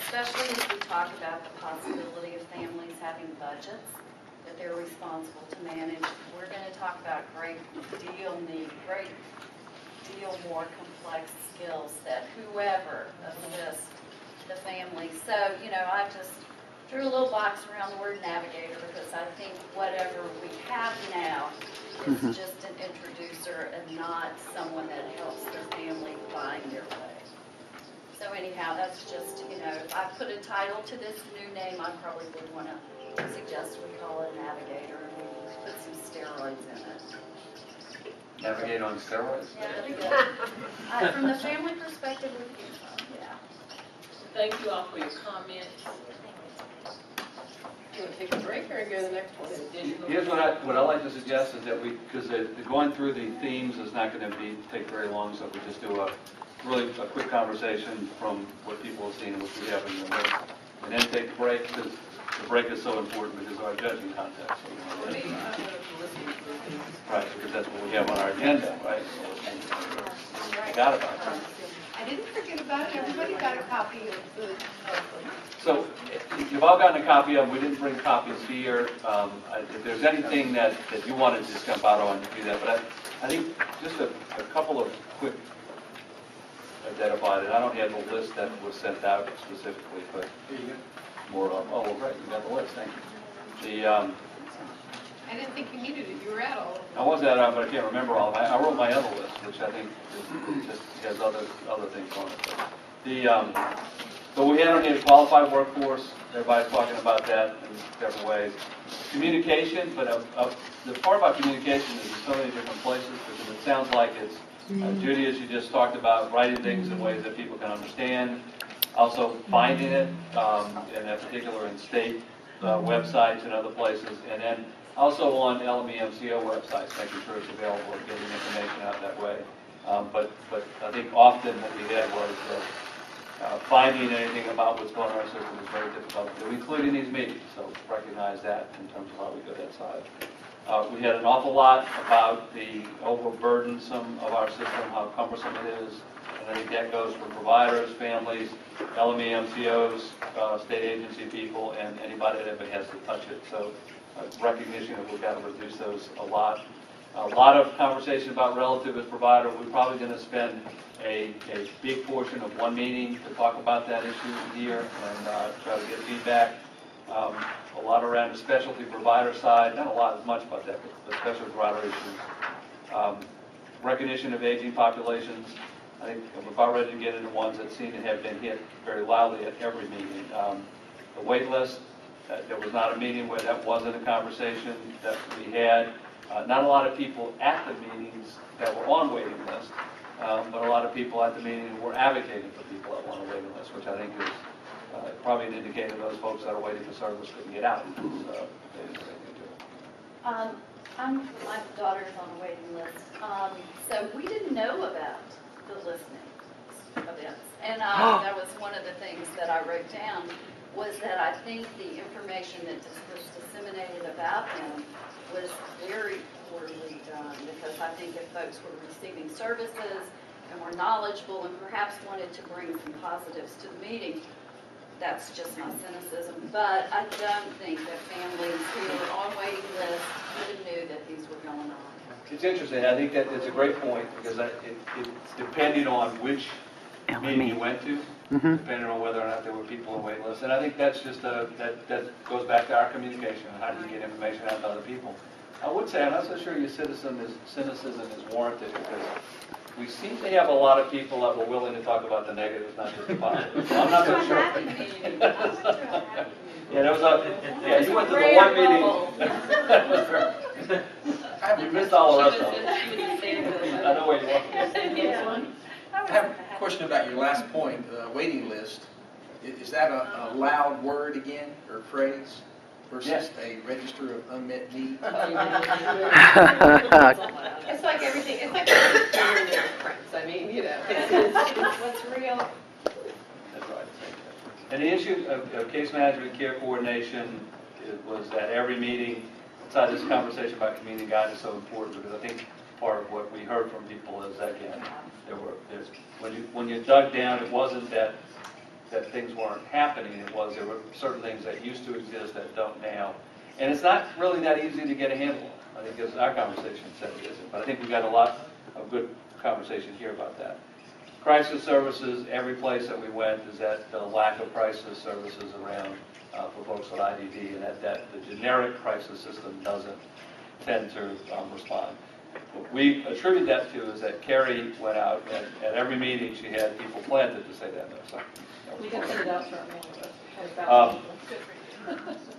Especially as we talk about the possibility of families having budgets that they're responsible to manage. We're going to talk about great deal more complex skills that whoever assists the family. So, you know, I just drew a little box around the word navigator, because I think whatever we have now is just an introducer and not someone that helps the family find their way. So anyhow, that's just, if I put a title to this new name, I probably would want to suggest we call it Navigator and we put some steroids in it. Navigate on steroids? Yeah, that'd be good. From the family perspective, we think so, yeah. Thank you all for your comments. Do you want to take a break or go to the next one? Here's what I like to suggest is that because going through the themes is not going to take very long, so we just do a quick conversation from what people have seen and what we have in the list, and then take a break, because the break is so important because of our judging context. So, right, because that's what we have on our agenda, right? Forgot about it. I didn't forget about it. Everybody got a copy of the. So you've all gotten a copy of them. We didn't bring copies here. If there's anything that you wanted to just jump out on, do that. But I think just a couple of quick identified, and I don't have the list that was sent out specifically, but more of, oh, well, great, you got the list, thank you. I didn't think you needed it. You were at all of them. I was at it, but I can't remember all of them. I wrote my other list, which I think just has other things on it. But we had a qualified workforce. Everybody's talking about that in several ways. Communication, but the part about communication is in so many different places, because it sounds like it's Judy, as you just talked about, writing things in ways that people can understand. Also finding it, in particular in state websites and other places, and then also on LME-MCO websites, making sure it's available and getting information out that way. But I think often what we had was finding anything about what's going on in our system is very difficult to do, including these meetings. So recognize that in terms of how we go that side. We had an awful lot about the overburdensome of our system, how cumbersome it is. And I think that goes for providers, families, LME, MCOs, state agency people, and anybody that ever has to touch it. So recognition that we've got to reduce those a lot. A lot of conversation about relative as provider. We're probably going to spend a big portion of one meeting to talk about that issue here and try to get feedback. A lot around the specialty provider side, not a lot as much about that, but the specialty provider issues. Recognition of aging populations. I think we're about ready to get into ones that seem to have been hit very loudly at every meeting. The wait list, there was not a meeting where that wasn't a conversation that we had. Not a lot of people at the meetings that were on waiting list, but a lot of people at the meeting were advocating for people that were on a waiting list, which I think is probably an indicator those folks that are waiting for service couldn't get out. My daughter's on a waiting list, so we didn't know about the listening events. And that was one of the things that I wrote down, was that I think the information that was disseminated about them was very poorly done, because I think if folks were receiving services and were knowledgeable and perhaps wanted to bring some positives to the meeting, that's just my cynicism. But I don't think that families who were on waiting lists even knew that these were going on. It's interesting. I think that it's a great point, because it's depending on which meeting you went to, depending on whether or not there were people on wait lists. And I think that's just that goes back to our communication. How do you get information out to other people? I would say I'm not so sure your cynicism is warranted, because we seem to have a lot of people that were willing to talk about the negatives, not just the positives. I'm not so sure. Yeah, there was you went to the one meeting. You missed all the rest of them. I know where you are. I have a question about your last point, waiting list. Is that a loud word again, or phrase, versus a register of unmet needs? It's like everything. It's like everything friends. I mean, it's what's real. That's right. And the issue of case management, care coordination, was at every meeting. Inside this conversation about community guidance is so important, because I think part of what we heard from people is that, again, when you dug down, it wasn't that things weren't happening. It was there were certain things that used to exist that don't now, and it's not really that easy to get a handle on. I think as our conversation said it isn't, but I think we've got a lot of good conversation here about that. Crisis services, every place that we went is that the lack of crisis services around for folks with IDD, and that the generic crisis system doesn't tend to respond. What we attribute that to is that Carrie went out, and at every meeting, she had people planted to say that. No, sorry. We can send it out to our mailing list.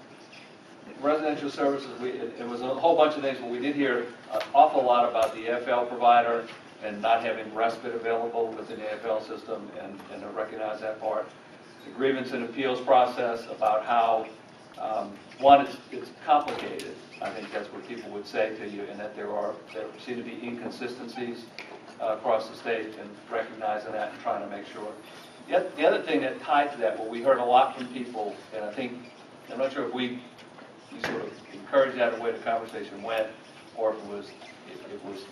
Residential services, it was a whole bunch of things, but we did hear an awful lot about the AFL provider and not having respite available within the AFL system, and I recognize that part. The grievance and appeals process, about how, one, it's complicated. I think that's what people would say to you, and that there seem to be inconsistencies across the state, and recognizing that and trying to make sure. The other thing that tied to that, what we heard a lot from people, and I think, I'm not sure if we sort of encouraged that the way the conversation went, or if it was,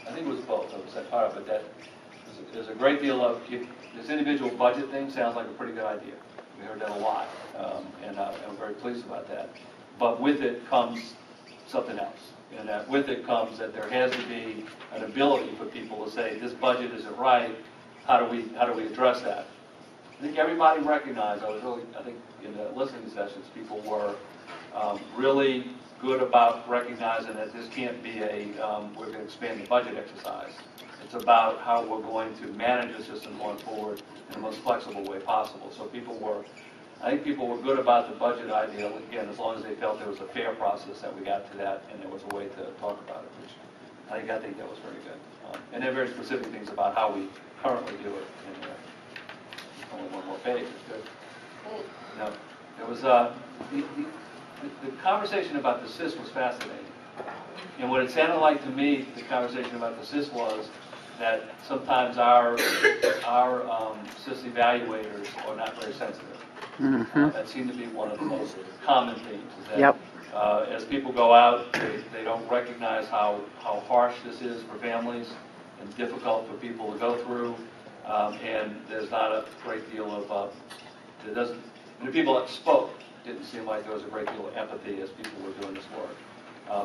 I think it was both, I was that part of it, that there's a great deal of, this individual budget thing sounds like a pretty good idea. We heard that a lot, and I'm very pleased about that. But with it comes something else, and that with it comes that there has to be an ability for people to say, this budget isn't right, how do we address that? I think everybody recognized, I think in the listening sessions, people were really good about recognizing that this can't be we're going to expand the budget exercise. It's about how we're going to manage the system going forward in the most flexible way possible. So I think people were good about the budget idea, again, as long as they felt there was a fair process that we got to that and there was a way to talk about it, which I think that was very good. And then very specific things about how we currently do it. And, only one more page, it's good. No, there was the conversation about the SIS was fascinating. And what it sounded like to me, the conversation about the SIS was that sometimes our SIS evaluators are not very sensitive. That seemed to be one of the most common themes. Is that, as people go out, they don't recognize how harsh this is for families and difficult for people to go through. And there's not a great deal of, the people that spoke didn't seem like there was a great deal of empathy as people were doing this work.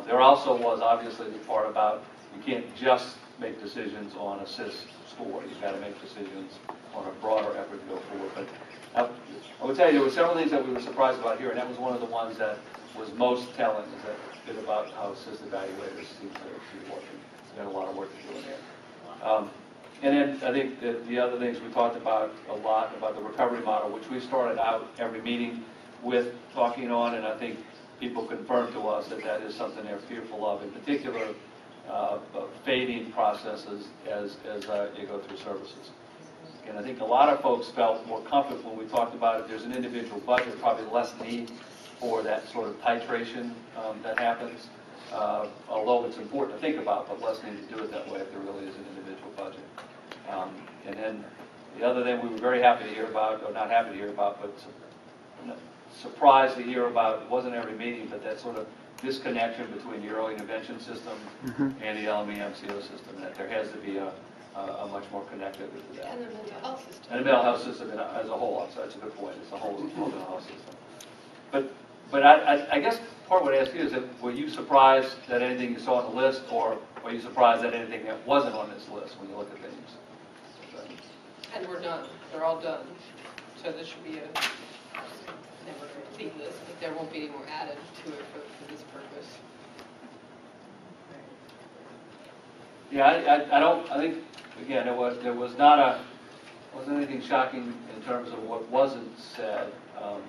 There also was obviously the part about you can't just make decisions on a SIS score. You've got to make decisions on a broader effort to go forward. But I would tell you there were several things that we were surprised about here, and that was one of the ones that was most telling, is that bit about how SIS evaluators seem to be working. There's been a lot of work to do in there. And then I think that the other things we talked about a lot about the recovery model, which we started out every meeting with talking on, and I think people confirmed to us that that is something they're fearful of, in particular fading processes as you go through services. And I think a lot of folks felt more comfortable when we talked about if there's an individual budget, probably less need for that sort of titration that happens, although it's important to think about, but less need to do it that way if there really is an individual budget. And then the other thing we were very happy to hear about, or not happy to hear about, but surprised to hear about, it wasn't every meeting, but that sort of disconnection between the early intervention system and the LME-MCO system, that there has to be a much more connected to that. And the mental health system. And the mental health system as a whole, so that's a good point, it's the whole mental health system. But I guess part of what I ask you is, were you surprised that anything you saw on the list, or were you surprised at anything that wasn't on this list when you look at things? And we're done, they're all done. So this should be a never complete list, but there won't be any more added to it for this purpose. Yeah, I think, again, wasn't anything shocking in terms of what wasn't said. A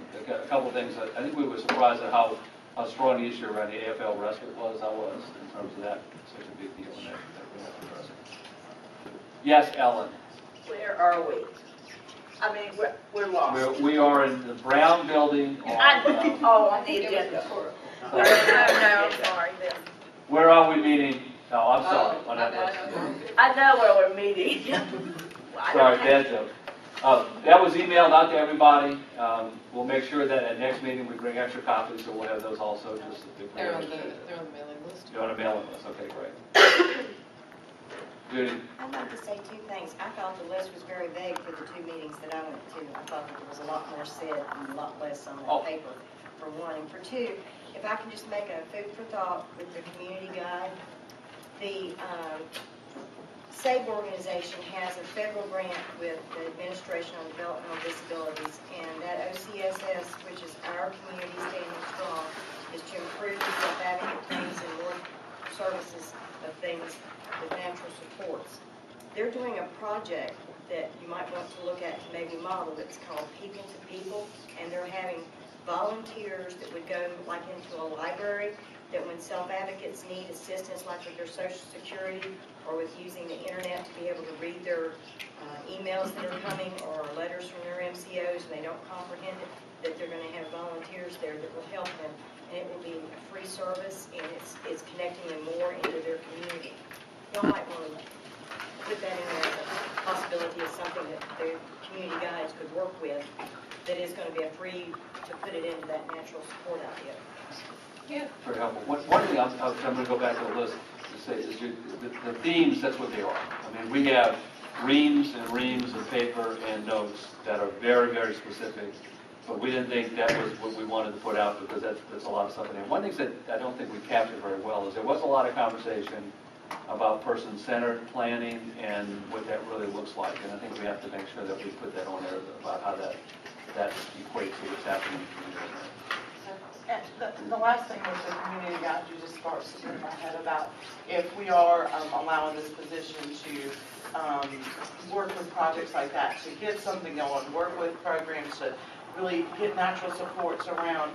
couple of things, I think we were surprised at how strong the issue around the AFL respite was, in terms of that, such a big deal, and that we have to address it. Yes, Ellen? Where are we? I mean, we're lost. We are in the Brown Building on on the agenda. No, I'm sorry. Where are we meeting? No, I'm sorry. On that list. I know where we're meeting. Sorry, bad joke. That was emailed out to everybody. We'll make sure that at next meeting we bring extra copies, so we'll have those also. They're on the mailing list. You're on a mailing list. Okay, great. Judy? I'd like to say two things. I thought the list was very vague for the two meetings that I went to. I thought that there was a lot more said and a lot less on that paper, for one. And for two, if I can just make a food for thought with the community guide, the SABE organization has a federal grant with the Administration on Developmental Disabilities, and that OCSS, which is our community standing strong, is to improve the self-advocate teams and more services of things with natural supports. They're doing a project that you might want to look at to maybe model. It's called People to People, and they're having volunteers that would go like into a library, that when self-advocates need assistance like with their Social Security or with using the internet to be able to read their emails that are coming or letters from their MCOs and they don't comprehend it, that they're going to have volunteers there that will help them, and it will be a free service, and it's connecting them more into their community. Y'all might want to put that in there as a possibility of something that the community guides could work with, that is going to be a free to put it into that natural support idea. Yeah. Very helpful. One thing, I'm going to go back to the list to say is the themes, that's what they are. I mean, we have reams and reams of paper and notes that are very, very specific, but we didn't think that was what we wanted to put out because that's a lot of stuff in there. One thing that I don't think we captured very well is there was a lot of conversation about person-centered planning and what that really looks like, and I think we have to make sure that we put that on there about how that equates to what's happening in the community. And the last thing with the community guide, you just sparked in my head about if we are allowing this position to work with projects like that, to get something going, work with programs to really get natural supports around.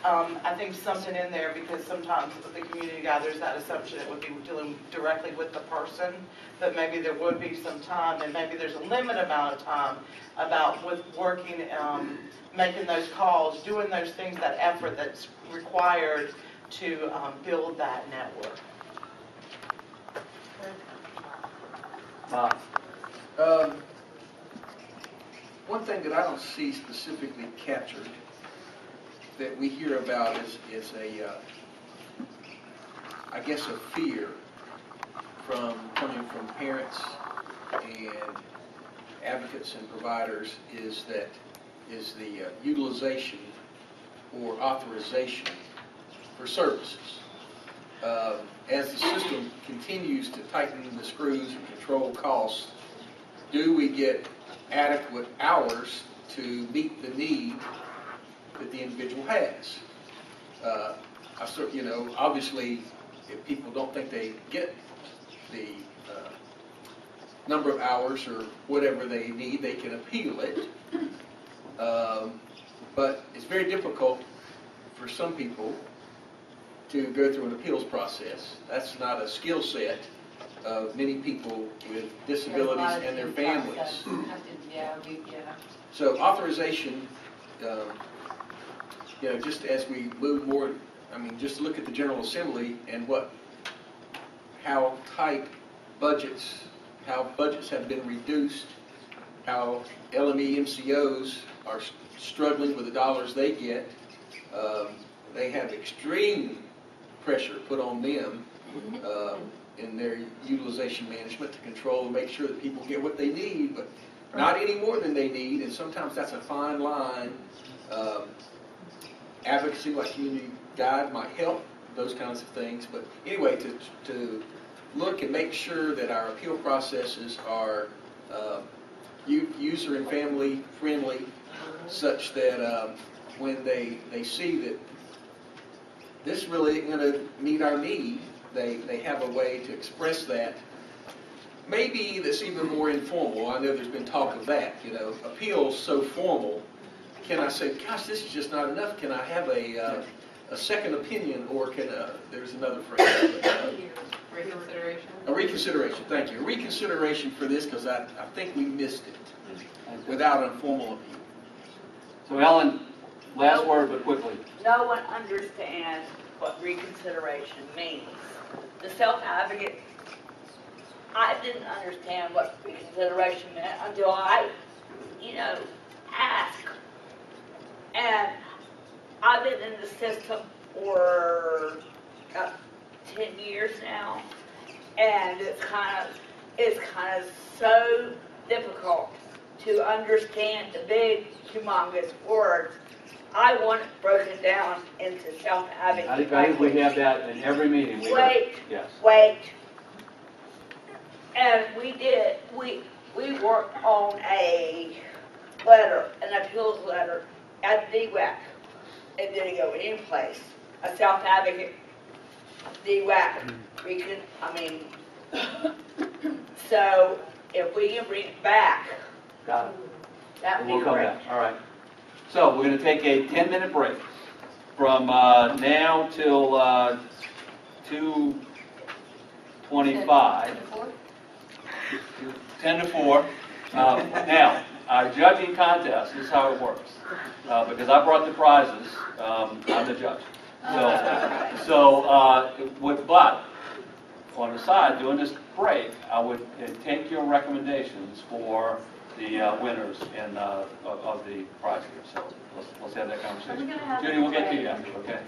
I think something in there, because sometimes with the community guide, there's that assumption it would be dealing directly with the person, but maybe there would be some time, and maybe there's a limited amount of time about with working, making those calls, doing those things, that effort that's required to build that network. One thing that I don't see specifically captured that we hear about is I guess a fear coming from parents and advocates and providers is the utilization or authorization for services. As the system continues to tighten the screws and control costs, do we get adequate hours to meet the need that the individual has? Obviously, if people don't think they get the number of hours or whatever they need, they can appeal it. But it's very difficult for some people to go through an appeals process. That's not a skill set of many people with disabilities and their families. So authorization, just as we move more, just look at the General Assembly and how tight budgets have been reduced, how LME MCOs are struggling with the dollars they get. They have extreme pressure put on them in their utilization management to control and make sure that people get what they need, but not any more than they need, and sometimes that's a fine line. Advocacy like Community Guide might help, those kinds of things, but anyway, to look and make sure that our appeal processes are user and family friendly, such that when they see that this really isn't going to meet our need, they have a way to express that. Maybe that's even more informal. I know there's been talk of that, appeals so formal. Can I say, gosh, this is just not enough? Can I have a second opinion, or there's another phrase. Reconsideration. A reconsideration, thank you. A reconsideration for this, because I think we missed it without a formal appeal. So Ellen, last word, but quickly. No one understands what reconsideration means. The self-advocate, I didn't understand what reconsideration meant until I, asked. And I've been in the system for about 10 years now, and it's kind of so difficult to understand the big, humongous words. I want it broken down into self-advocate. I think we have that in every meeting. Wait. And we worked on a letter, an appeals letter at DWAC. It didn't go any place. a self-advocate, DWAC, we can, so if we can bring it back, Got it. that would We'll be come great. back, all right. So we're going to take a 10-minute break from now till 2:25. 10 to 4. Now, our judging contest, this is how it works. Because I brought the prizes, I'm the judge. But on the side, during this break, I would take your recommendations for the winners of the prize here. So let's have that conversation. Judy, we'll get to you after, okay?